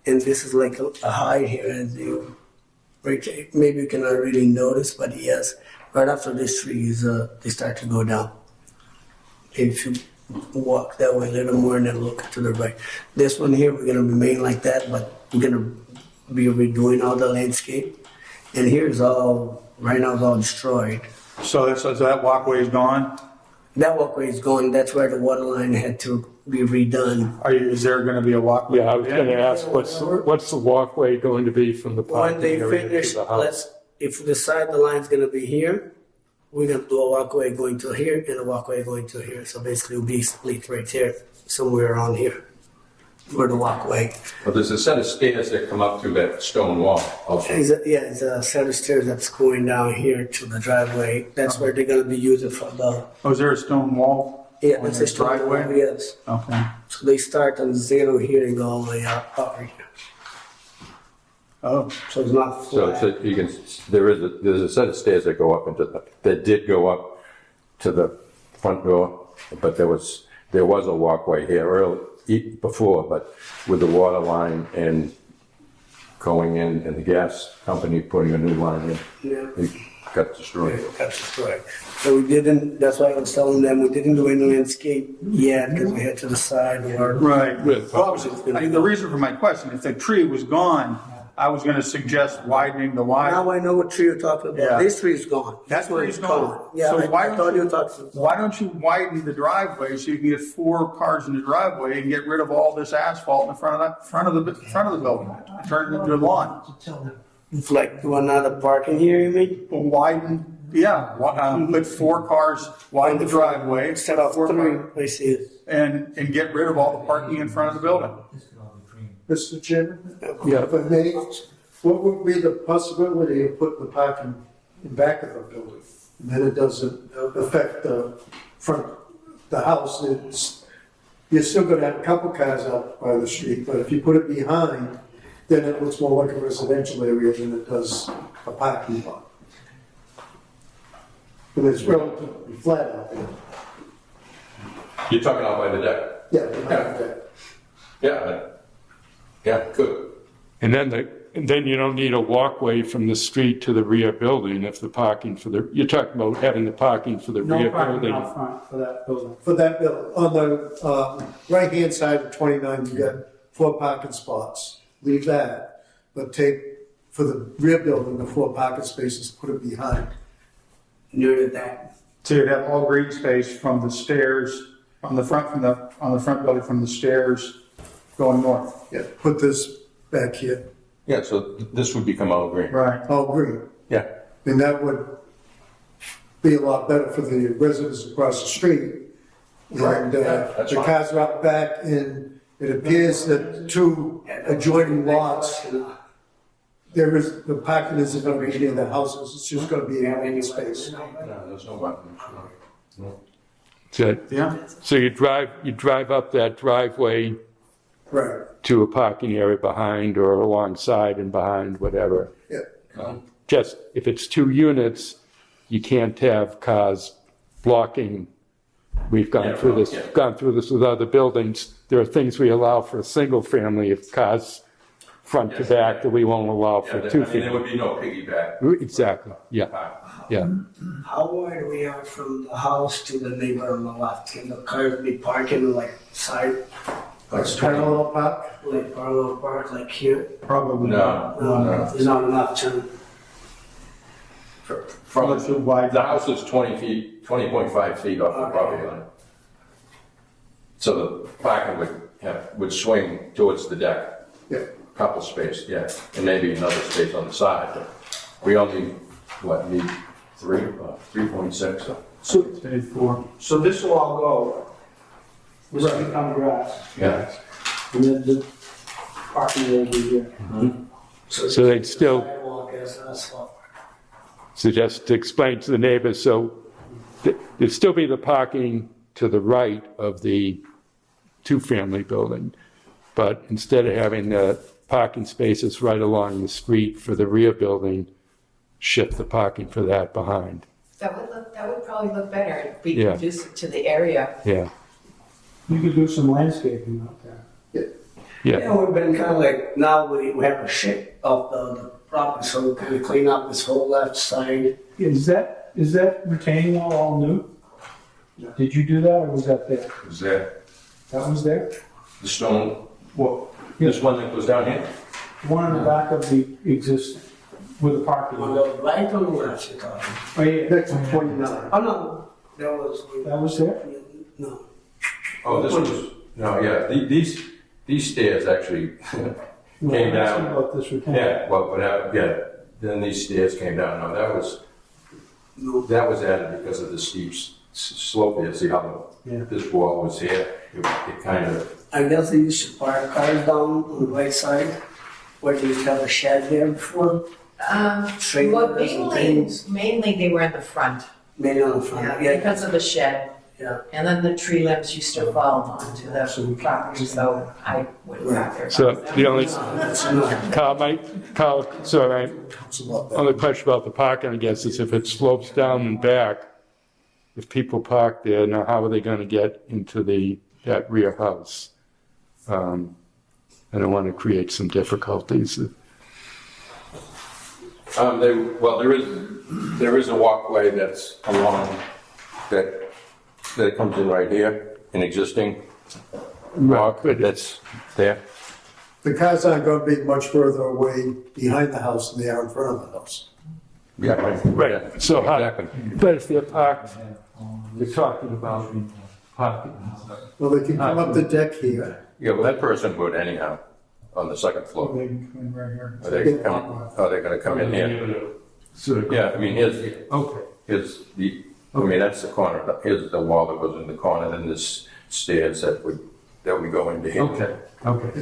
and this is like a height here, and maybe you cannot really notice, but yes, right after this tree is they start to go down. If you walk that way a little more and then look to the right, this one here we're gonna remain like that, but we're gonna be redoing all the landscape, and here's all right now it's all destroyed. So that walkway is gone? That walkway is gone. That's where the water line had to be redone. Is there gonna be a walkway? yeah, I was gonna ask, what's the walkway going to be from the When parking they area finish, to the house? if we decide the line's gonna be here, we're gonna do a walkway going to here and a walkway going to here. So basically it'll be split right here, somewhere around here for the walkway. But there's a set of stairs that come up to that stone wall also. It's a set of stairs that's going down here to the driveway. That's where they're gonna be using for the, Oh, is there a stone wall? yeah, on that's the a driveway, driveway? yes. Okay. So they start on 0 here and go all the way up here. Oh, So it's not So flat. you can, there's a set of stairs that go up that did go up to the front door, but there was a walkway here before, but with the water line and going in and the gas company putting a new line in, Yeah. it got destroyed. That's right. So we didn't, that's why I was telling them, we didn't do any landscape yet because we had to decide where. right. With- Well, the reason for my question, if the tree was gone, I was gonna suggest widening the Now I know what tree you're talking about. Yeah. This tree is gone. That one tree's is gone. Yeah, So why I don't thought you- you talking. Why don't you widen the driveway so you can get 4 cars in the driveway and get rid of all this asphalt in the front of the building? Turn it into a lawn. It's like do another parking here, you mean? Widen, put 4 cars, widen the driveway. Instead of 4 3, cars, I see it. and get rid of all the parking in front of the building. Mr. Chairman, Yeah, if I may, what would be the possibility of putting the parking in back of the building? And then it doesn't affect the front, the house. You're still gonna have a couple cars out by the street, but if you put it behind, then it looks more like a residential area than it does a parking lot. But it's relatively flat out there. You're talking out by the deck? Yeah, behind that. Yeah, good. and then you don't need a walkway from the street to the rear building if the parking you're talking about having the parking for the No rear parking building. out front for that building. For that building, on the right-hand side of 29, you got 4 parking spots. Leave that, but take, for the rear building, the 4 parking spaces, put it behind. Near to that. So you'd have all green space from the stairs, on the front building from the stairs going north. Yeah, put this back here, Yeah, so this would become all green. Right. all green. Yeah. And that would be a lot better for the residents across the street. Right, And yeah, that's the fine. cars are out back, and it appears that 2 adjoining lots, the parking isn't gonna be near the houses, it's just gonna be in any space. No, there's no button. No. Yeah. So you drive up that driveway Right, to a parking area behind or alongside and behind, whatever. yeah. Just, if it's 2 units, you can't have cars blocking. We've gone through this with other buildings. There are things we allow for a single family. If cars front to back that we won't allow for Yeah, 2 I mean, feet. there would be no piggyback. Exactly, yeah, park. yeah. How wide we are from the house to the neighbor on the left? Can the cars be parking like side, Like 20. Parallel park? like parallel park, like here? Probably not. No. There's not enough to. From, Unless you widen- the house is 20 feet, 20.5 feet off the property line. So the parking would swing towards the deck. Yeah. Couple space, yeah, and maybe another space on the side, but we only, need 3.6? So this will all go, this will become grass, Yeah. and then the parking will be here. So they'd still- Sidewalk as asphalt. So just to explain to the neighbors, so there'd still be the parking to the right of the two-family building, but instead of having the parking spaces right along the street for the rear building, shift the parking for that behind. That would probably look better, it'd be Yeah. conducive to the area. Yeah, You could do some landscaping out there. yeah. Yeah, we've been kind of like, now we have a ship of the property, so we kind of clean up this whole left side. Is that retaining wall all new? Did you do that, or was that there? Is that That was there? the stone, Well, this one that goes down here? one in the back of the existing, with the parking On lot. the right or the left, you're talking? Oh, yeah, Next to 29. Oh, no, that was, that was there? no. Oh, this was, no, yeah, these stairs actually No, came I'm asking down. about this retaining. Yeah, well, then these stairs came down, no, that was added because of the steep slope there, see how Yeah. this wall was here, it kind of, I guess they used to park cars down on the right side, where they used to have a shed there before, Trailers Well, and things. mainly they were in the front, maybe on the front. Yeah, because of the shed. yeah. And then the tree limbs used to fall onto the property, so I wouldn't park there. So the only, Carl, sorry, only question about the parking, I guess, is if it slopes down and back, if people park there, now how are they gonna get into that rear house? I don't wanna create some difficulties. there is a walkway that's along, that comes in right here, an existing walk that's there. The cars aren't gonna be much further away behind the house than they are in front of the house. Yeah, Right, so how, Exactly. but if they're parked, you're talking about parking. Well, they can come up the deck here. Yeah, well, that person would anyhow, on the second floor. They can come in right here. Are they gonna come in here? Sort of- Yeah, I mean, here's Okay, that's the corner, here's the wall that goes in the corner, then there's stairs that would go into here. okay.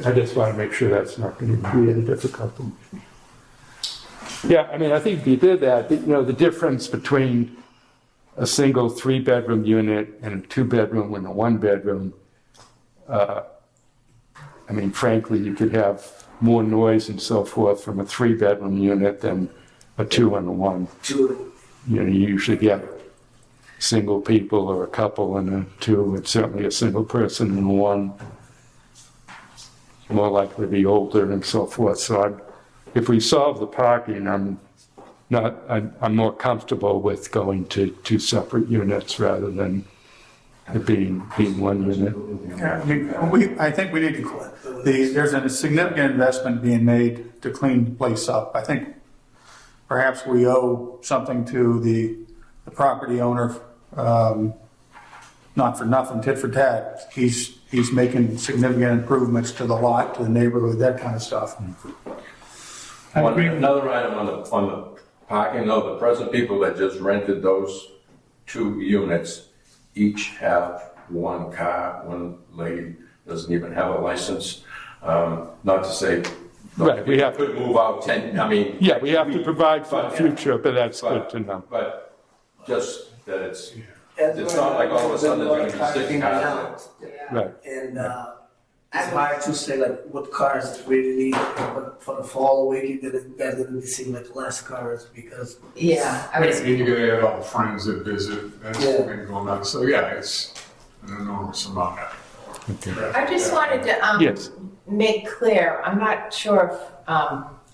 I just want to make sure that's not going to create a difficulty. Yeah, I mean, I think if you did that, the difference between a single 3-bedroom unit and a 2-bedroom and a 1-bedroom, I mean, frankly, you could have more noise and so forth from a 3-bedroom unit than a 2 and a 1. Two. You usually get single people or a couple in a 2, and certainly a single person in 1. More likely to be older and so forth. So if we solve the parking, I'm more comfortable with going to 2 separate units rather than it being 1 unit. Yeah, I think we need to, there's a significant investment being made to clean the place up. I think perhaps we owe something to the property owner, not for nothing, tit for tat. He's making significant improvements to the lot, to the neighborhood, that kind of stuff. Another item on the parking, though, the present people that just rented those 2 units each have 1 car. One lady doesn't even have a license. Not to say. Right, we have- Could move out 10, I mean. Yeah, we have to provide for the future, but that's good to know. But just that it's not like all of a sudden there's gonna be 6 cars. Right. And it's hard to say like what cars really need, but for the fall week, you're gonna be seeing like less cars because Yeah, I was, And you're gonna have all the friends that visit, that's Yeah. been going on, so yeah, it's an enormous amount. I just wanted to Yes. make clear, I'm not sure if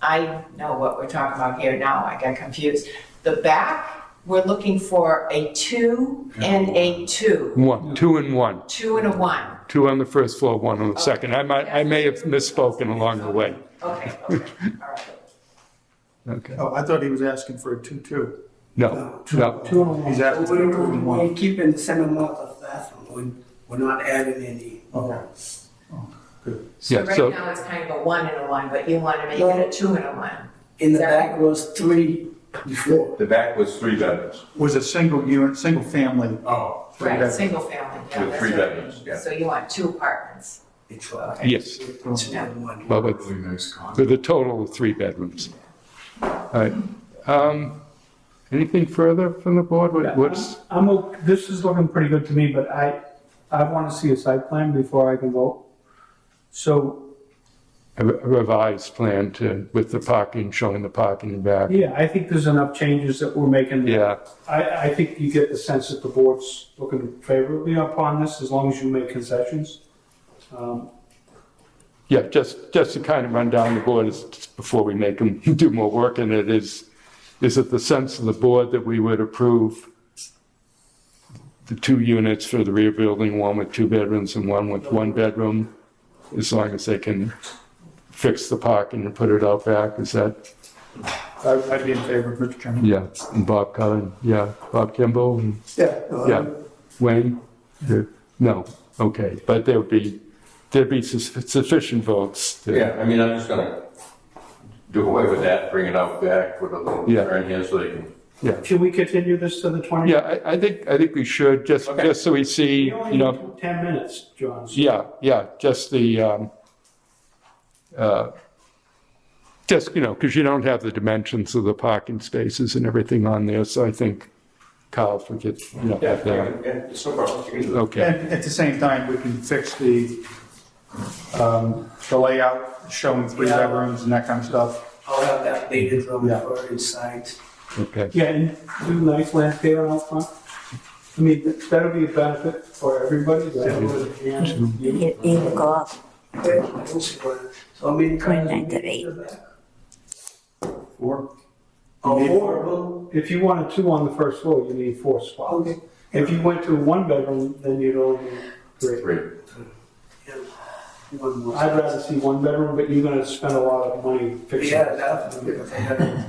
I know what we're talking about here now, I got confused. The back, we're looking for a 2 and a 2. 1, 2 and 1. 2 and a 1. 2 on the first floor, 1 on the second. I may have misspoken along the way. Okay, all right. Okay. Oh, I thought he was asking for a 2-2. No, no. Two and He's asking for 2 and 1. We're keeping the same amount of bathroom. We're not adding any. Okay. So Yeah, right so- now it's kind of a 1 and a 1, but you want to make it a 2 and a 1. In the Is that back was 3 before. The back was 3 bedrooms. Was a single unit, single family. Oh, Right, bedroom. single family, yeah. With that's 3 what I bedrooms, mean. yeah. So you want 2 apartments. Each one. Yes, 2 and 1. but with, really nice condo. with a total of 3 bedrooms. All right. Anything further from the board? What's, This is looking pretty good to me, but I want to see a site plan before I can vote. So, a revised plan with the parking, showing the parking in back? yeah, I think there's enough changes that we're making. Yeah, I think you get the sense that the board's looking favorably upon this, as long as you make concessions. yeah, just to kind of run down the board before we make them do more work in it, is it the sense of the board that we would approve the 2 units for the rear building, 1 with 2 bedrooms and 1 with 1 bedroom, as long as they can fix the parking and put it out back? Is that, I'd be in favor, Mr. Chairman. yeah, and Bob Cullen, yeah, Bob Kimball, and yeah, Wayne? No, okay, but there'd be sufficient votes. Yeah, I mean, I'm just gonna do away with that, bring it out back with a little Yeah. turn here so they can. Can we continue this to the 20th? Yeah, I think we should, just so we see, We only you know, need 10 minutes, John. so- yeah, just the, just, you know, because you don't have the dimensions of the parking spaces and everything on there, so I think Kyle forgets, you know, have that. It's no problem. You can do it. Okay, And at the same time, we can fix the layout, showing 3 Yeah. bedrooms and that kind of stuff. I'll have that updated from Yeah. for inside. okay. Yeah, and do nice landscaping out front. I mean, that'll be a benefit for everybody, but everybody can. You will go up Okay, I don't see why. So how many cars? 29 to 8. 4. Oh, 4 of them. If you wanted 2 on the first floor, you need 4 spots. Okay. If you went to a 1 bedroom, then you'd only need 3. Great. Yeah. One more. I'd rather see 1 bedroom, but you're gonna spend a lot of money fixing Yeah, it. definitely, because I had to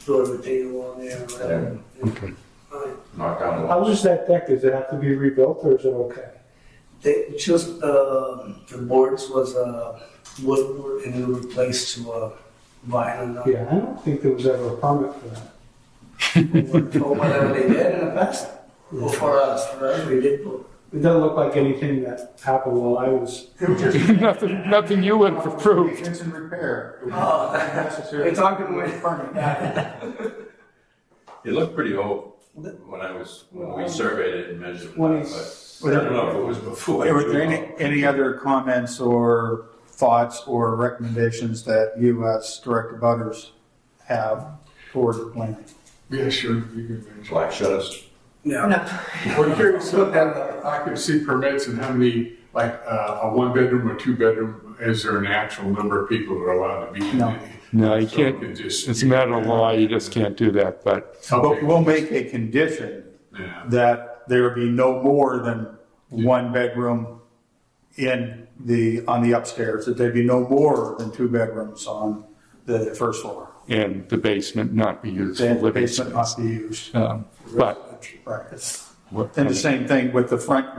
do everything along there. Whatever. Okay. Alright. Knock down the How walls. is that deck? Does it have to be rebuilt or is it okay? They just the boards was wood and it replaced to vinyl. Now. Yeah, I don't think there was ever a permit for that. Or whatever they did in the past. Well, for us, we did. It doesn't look like anything that happened while I was. Nothing you would have approved. Maintenance and repair. Oh, Necessary. they're talking with. It looked pretty old when we surveyed it and measured it, When but it's- I don't know if it was before. Were there any other comments or thoughts or recommendations that you as director butters have toward the plan? Yeah, sure, you can mention. Black shutters. Yeah. No, We're curious about occupancy permits and how many, like, a 1 bedroom or 2 bedroom, is there an actual number of people that are allowed to be in No. it? No, you So we can't, can just- it's a matter of law, you just can't do that, but, But we'll make a condition Yeah. that there be no more than 1 bedroom on the upstairs, that there be no more than 2 bedrooms on the first floor. and the basement not be used for And the living basement not space. be used. But, Right. And the same thing with the front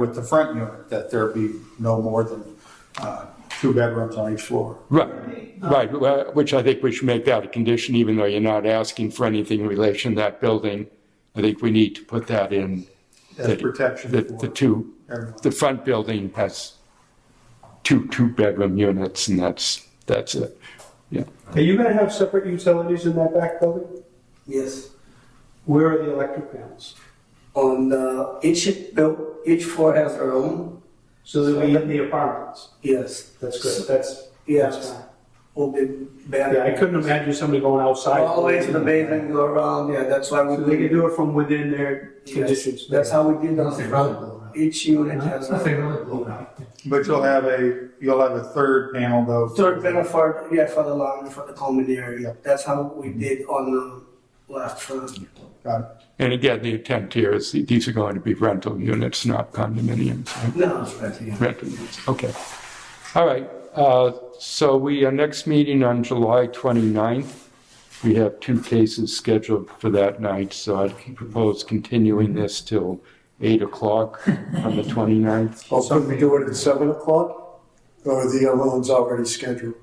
unit, that there be no more than 2 bedrooms on each floor. right, well, which I think we should make that a condition, even though you're not asking for anything in relation to that building. I think we need to put that in. As that- protection that for the two, everyone. the front building has two bedroom units, and that's it. Are you gonna have separate utilities in that back building? Yes. Where are the electric panels? On each floor has their own. So they'll be in the apartments. Yes. That's good, that's Yes. fine. Will be better. Yeah, I couldn't imagine somebody going outside. All the way to the basement, go around. Yeah, that's why we So they can do it from within their Yes, conditions. that's how we did on the front. Each unit has. Nothing really blown out. But you'll have a third panel though. Third panel for the lawn, for the common area. That's how we did on the last front. Got it. And again, the intent here is these are going to be rental units, not condominiums. Right? No, it's right here. Rental units, okay. All right, so our next meeting on July 29th. We have 2 cases scheduled for that night, so I'd propose continuing this till 8 o'clock on the 29th. Also, we do it at 7 o'clock, or the other one's already scheduled?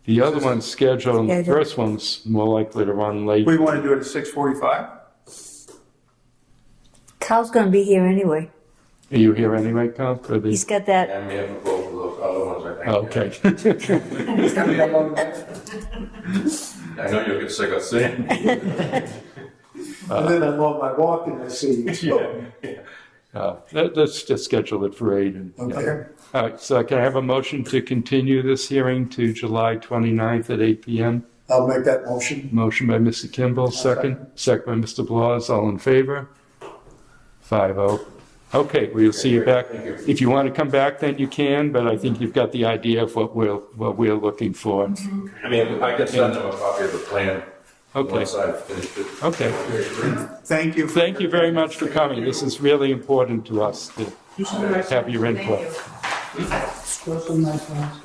The other one's scheduled, the Scheduled. first one's more likely to run late. We want to do it at 6:45? Carl's gonna be here anyway. Are you here anyway, Carl? For the- He's got that, And we have both of those other ones, I think. Oh, okay. It's gonna be a long day. I know you'll get sick of seeing. And then I'm on my walk and I see you. Let's just schedule it for 8. And, Okay. All right, so can I have a motion to continue this hearing to July 29th at 8 p.m.? I'll make that motion. Motion by Mr. Kimball, second. Second by Mr. Blas, all in favor? 5-0. Okay, we'll see you back. If you want to come back, then you can, but I think you've got the idea of what we're looking for. I mean, I can send them a copy of the plan Okay, once I've finished it. okay. Thank you. Thank you very much for coming. This is really important to us to have your input. Those some nice ones.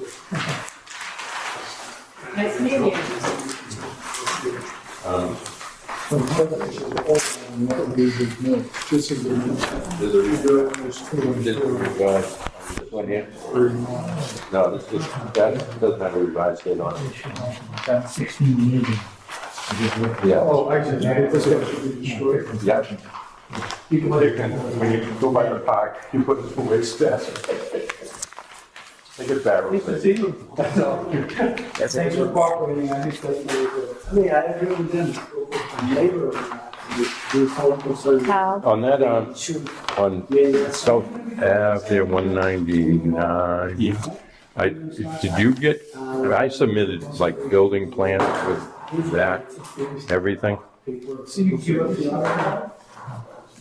Nice meeting you. This is the There's a revised on this one here. No, that doesn't have a revised date on it. 16 years ago. Yeah. Oh, I see. This has to be destroyed. Yeah. You can, when you go by the park, you put it in the waste basket. Take it back. Thanks for cooperating, I think that's very good. I mean, I agree with them. Labor, Carl, On that, on South Ave, there, 199. Did you get, I submitted like building plans with that, everything?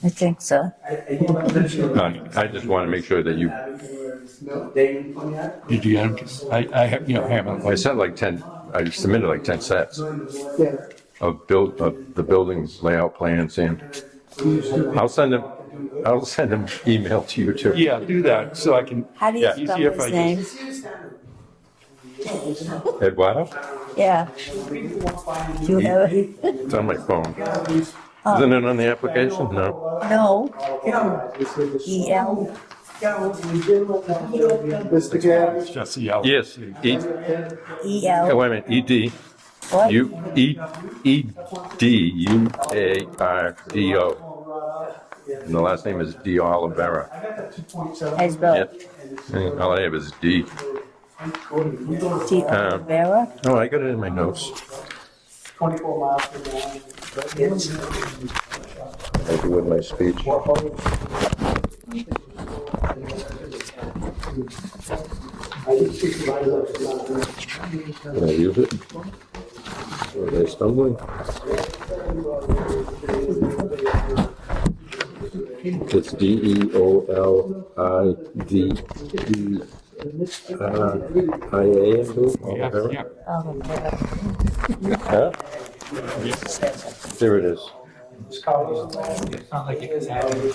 I think so. I just want to make sure that you, Did you get them? I have, haven't. I sent like 10, I submitted like 10 sets of the building's layout plans in. I'll send them email to you too. Yeah, do that, so I can, How do you Yeah. spell Easier if his I name? Eduardo? Yeah. Do you have it? It's on my phone. Isn't it on the application? No. No. E-L. Mr. Gaddis? Jesse Allen. Yes, E-L. wait a minute, ED. What? EDUARDO. And the last name is D. Olivera. I spell Yep. And all I have is D. T. Vera. Oh, I got it in my notes. 24 miles per gallon. I do with my speech. Can I use it? Are they stumbling? It's DEOLIDEIA. Yeah. Huh? There it is. It's not like it was added.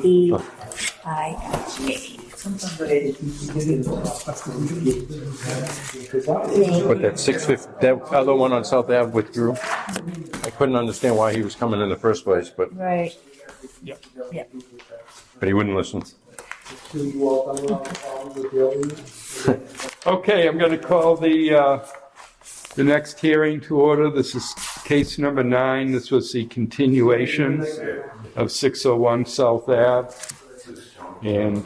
E-I-A. But that 650, that other one on South Ave withdrew. I couldn't understand why he was coming in the first place, but Right. Yep. Yep. he wouldn't listen. Okay, I'm going to call the next hearing to order. This is case number 9. This was the continuation of 601 South Ave. And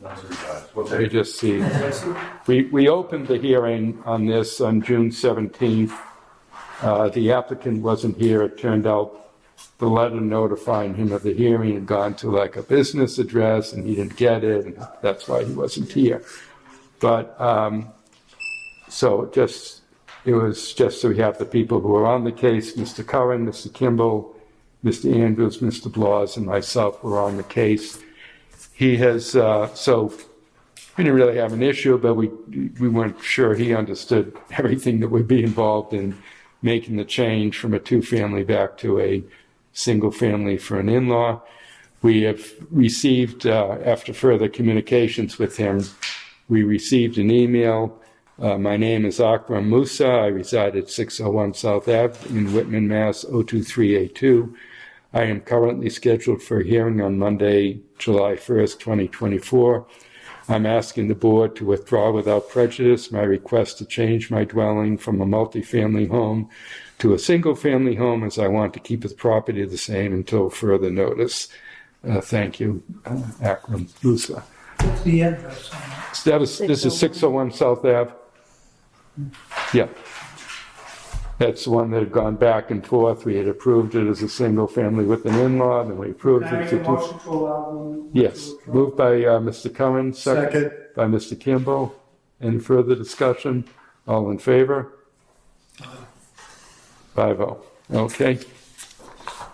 let me just see. We opened the hearing on this on June 17th. The applicant wasn't here. It turned out the letter notifying him of the hearing had gone to like a business address and he didn't get it, and that's why he wasn't here. But so it was just so we have the people who are on the case, Mr. Curran, Mr. Kimball, Mr. Andrews, Mr. Blas, and myself were on the case. He has, so we didn't really have an issue, but we weren't sure he understood everything that would be involved in making the change from a two-family back to a single-family for an in-law. We have received, after further communications with him, we received an email. My name is Akram Musa. I reside at 601 South Ave in Whitman, Mass. 02382. I am currently scheduled for a hearing on Monday, July 1st, 2024. I'm asking the board to withdraw without prejudice my request to change my dwelling from a multifamily home to a single-family home, as I want to keep the property the same until further notice. Thank you, Akram Musa. What's the address on it? This is 601 South Ave. Yeah. That's the one that had gone back and forth. We had approved it as a single family with an in-law, then we approved Can I it make a as a two. motion to allow them? Yes, moved by Mr. Cummins, second by Mr. Kimball. Any further discussion? All in favor? 5-0. Okay.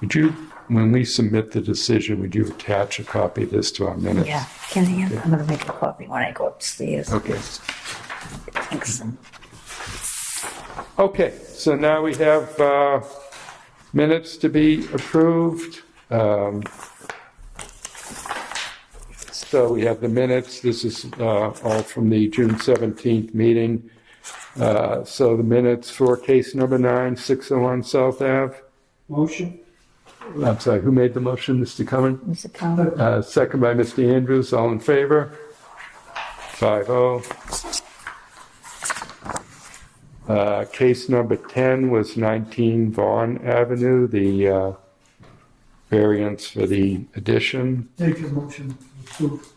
Would you, when we submit the decision, would you attach a copy of this to our minutes? Yeah, can I? I'm gonna make a copy when I go upstairs. Okay. Thanks. Okay, so now we have minutes to be approved. So we have the minutes. This is all from the June 17th meeting. So the minutes for case number 9, 601 South Ave. Motion? I'm sorry, who made the motion, Mr. Cummins? Mr. Conlon? Second by Mr. Andrews. All in favor? 5-0. Case number 10 was 19 Vaughan Avenue, the variance for the addition. Take your motion to approve.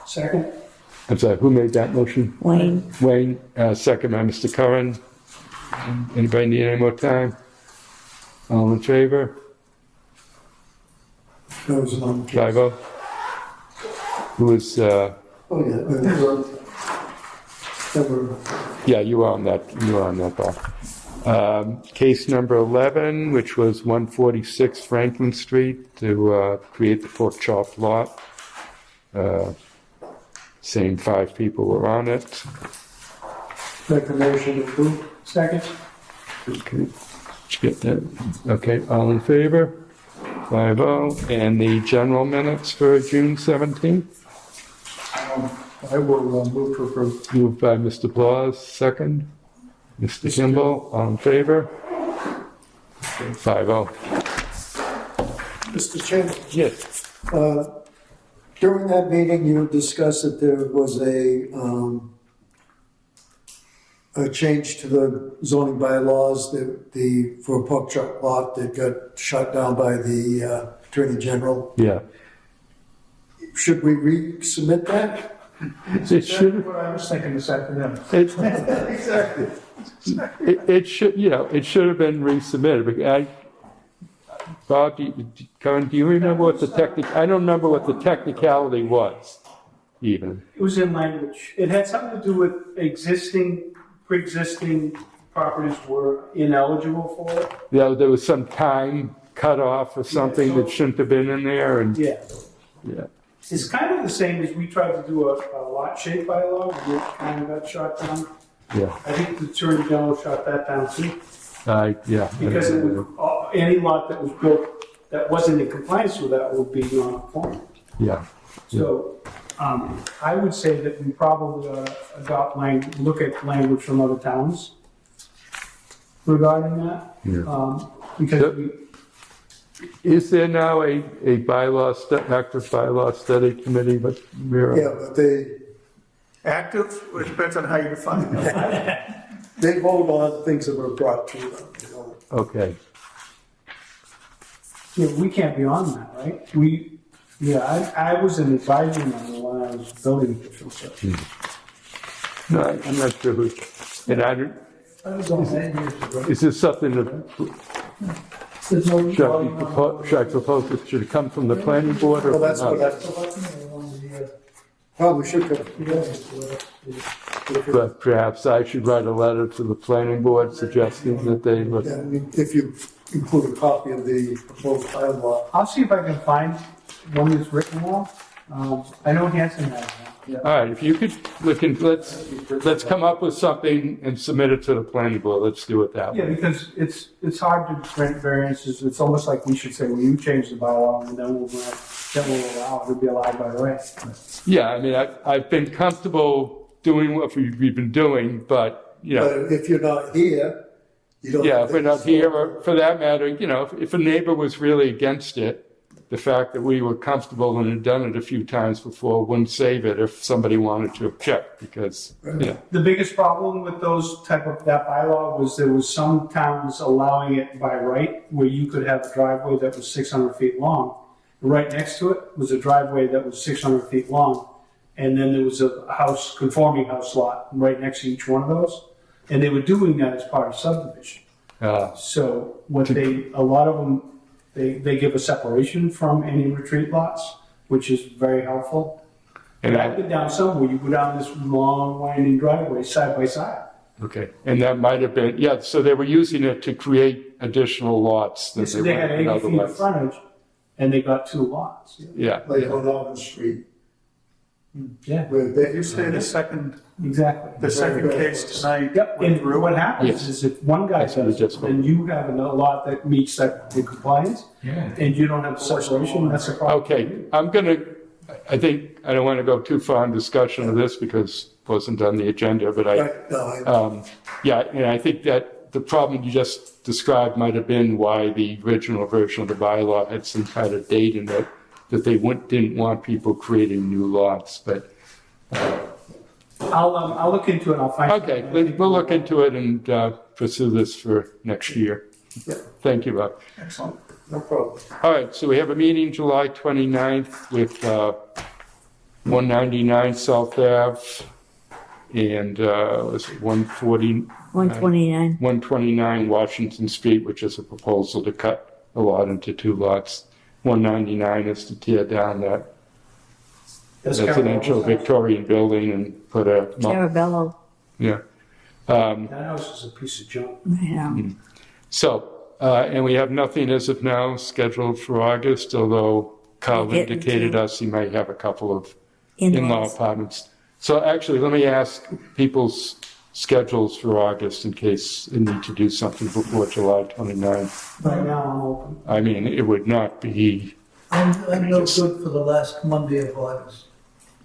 Second? I'm sorry, who made that motion? Wayne? Wayne, second by Mr. Curran. Anybody need any more time? All in favor? That was on. 5-0. Who is, Oh, yeah. That were, yeah, you were on that bar. Case number 11, which was 146 Franklin Street to create the pork chop lot. Same 5 people were on it. make a motion to approve. Second? Okay, did you get that? Okay, all in favor? 5-0. And the general minutes for June 17th? I will move to approve. Moved by Mr. Blas, second. Mr. Kimball, all in favor? 5-0. Mr. Chairman, Yes. during that meeting, you discussed that there was a change to the zoning bylaws, for a pork chop lot that got shut down by the Attorney General. Yeah. Should we resubmit that? It should, What I was thinking this afternoon. Exactly. it should, it should have been resubmitted. But Bob, Karen, do you remember what the I don't remember what the technicality was, even. It was in language. It had something to do with pre-existing properties were ineligible for it. Yeah, there was some time cut off or something that shouldn't have been in there, and, Yeah. yeah. It's kind of the same as we tried to do a lot shape bylaw, and it kind of got shot down. Yeah, I think the Attorney General shot that down too, yeah. because it would, any lot that was built that wasn't in compliance with that would be non-conforming. Yeah, So, I would say that we probably look at language from other towns regarding that. yeah. Because we, Is there now a active bylaw study committee, but we're, Yeah, but they Active, it depends on how you define it. they vote on things that were brought to them, okay. we can't be on that, right? I was an advisory member when I was building official, so. No, I'm not sure who, and I don't, I was on that years ago. is this something that, There's no- should I propose it should come from the planning board or? Well, that's what not? probably should have. But perhaps I should write a letter to the planning board suggesting that they look, Yeah, I mean, if you include a copy of the proposed bylaw. I'll see if I can find one that's written well. I know Hanson has one. All right, if you could, let's come up with something and submit it to the planning board. Let's do it that Yeah, way. because it's hard to grant variances. It's almost like we should say, well, you change the bylaw and then then we'll allow it to be allowed by right. Yeah, I mean, I've been comfortable doing what we've been doing, but, you know, But if you're not here, you don't. yeah, if we're not here, or for that matter, you know, if a neighbor was really against it, the fact that we were comfortable and had done it a few times before wouldn't save it if somebody wanted to object, because, yeah. The biggest problem with that bylaw was there was some towns allowing it by right, where you could have a driveway that was 600 feet long. Right next to it was a driveway that was 600 feet long, and then there was a conforming house lot right next to each one of those, and they were doing that as part of subdivision. So a lot of them, they give a separation from any retreat lots, which is very helpful. And I've been down some where you go down this long winding driveway side by side. Okay, and that might have been, yeah, so they were using it to create additional lots that So they they had wouldn't 80 feet of otherwise. frontage, and they got 2 lots. Yeah, Like on Auburn Street. Yeah, Where they, You say the second exactly. case tonight Yep, went and through. what happens Yes. is if one guy That's what we does just it, then you have a lot that meets the compliance, and you don't have separation, that's a problem. okay, I think, I don't want to go too far in discussion of this because it wasn't on the agenda, but right, no, I- yeah, and I think that the problem you just described might have been why the original version of the bylaw had some kind of date in it, that they didn't want people creating new lots, but, I'll look into it, I'll find. okay, we'll look into it and pursue this for next year. Thank you, Bob. Excellent. no problem. All right, so we have a meeting July 29th with 199 South Ave and was it 129. 129 Washington Street, which is a proposal to cut the lot into 2 lots. 199 is to tear down that That's residential Carol. Victorian building and put a, Carabello. yeah. That house is a piece of junk. Yeah. So, and we have nothing as of now scheduled for August, although Carl We'll get indicated into- us he might have a couple of in-law In-laws. apartments. So actually, let me ask people's schedules for August in case they need to do something before July 29th. Right now, I'm open. I mean, it would not be, I'm no good for the last Monday of August,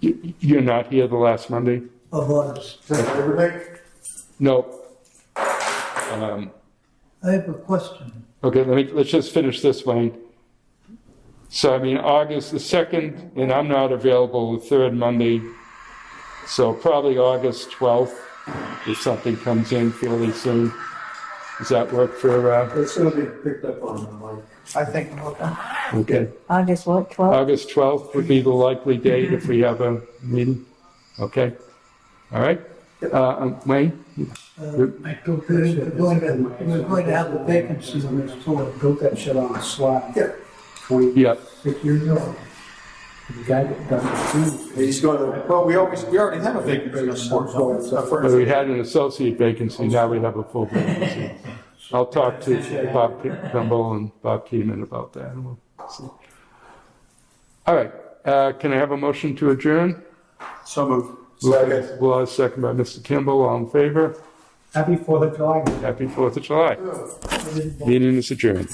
you're not here the last Monday? of August. Is that everything? No. I have a question. Okay, let's just finish this one. So, I mean, August the 2nd, and I'm not available the 3rd Monday, so probably August 12th, if something comes in fairly soon. Does that work for, It's gonna be picked up on the mic. I think, okay. okay. August what, 12? August 12th would be the likely date if we have a meeting. Okay? All right? Wayne? We're going to have a vacancy on this floor. Built that shit on a slab. Yeah. 26 Yeah. years ago. The guy that done it. He's gonna, Well, we already have a vacancy on the board, so it's a Well, first. we had an associate vacancy, now we have a full vacancy. I'll talk to Bob Kimball and Bob Keeman about that, and we'll see. All right, can I have a motion to adjourn? So moved. Second. Well, second by Mr. Kimball, all in favor? Happy 4th of July. Happy 4th of July. Meeting is adjourned.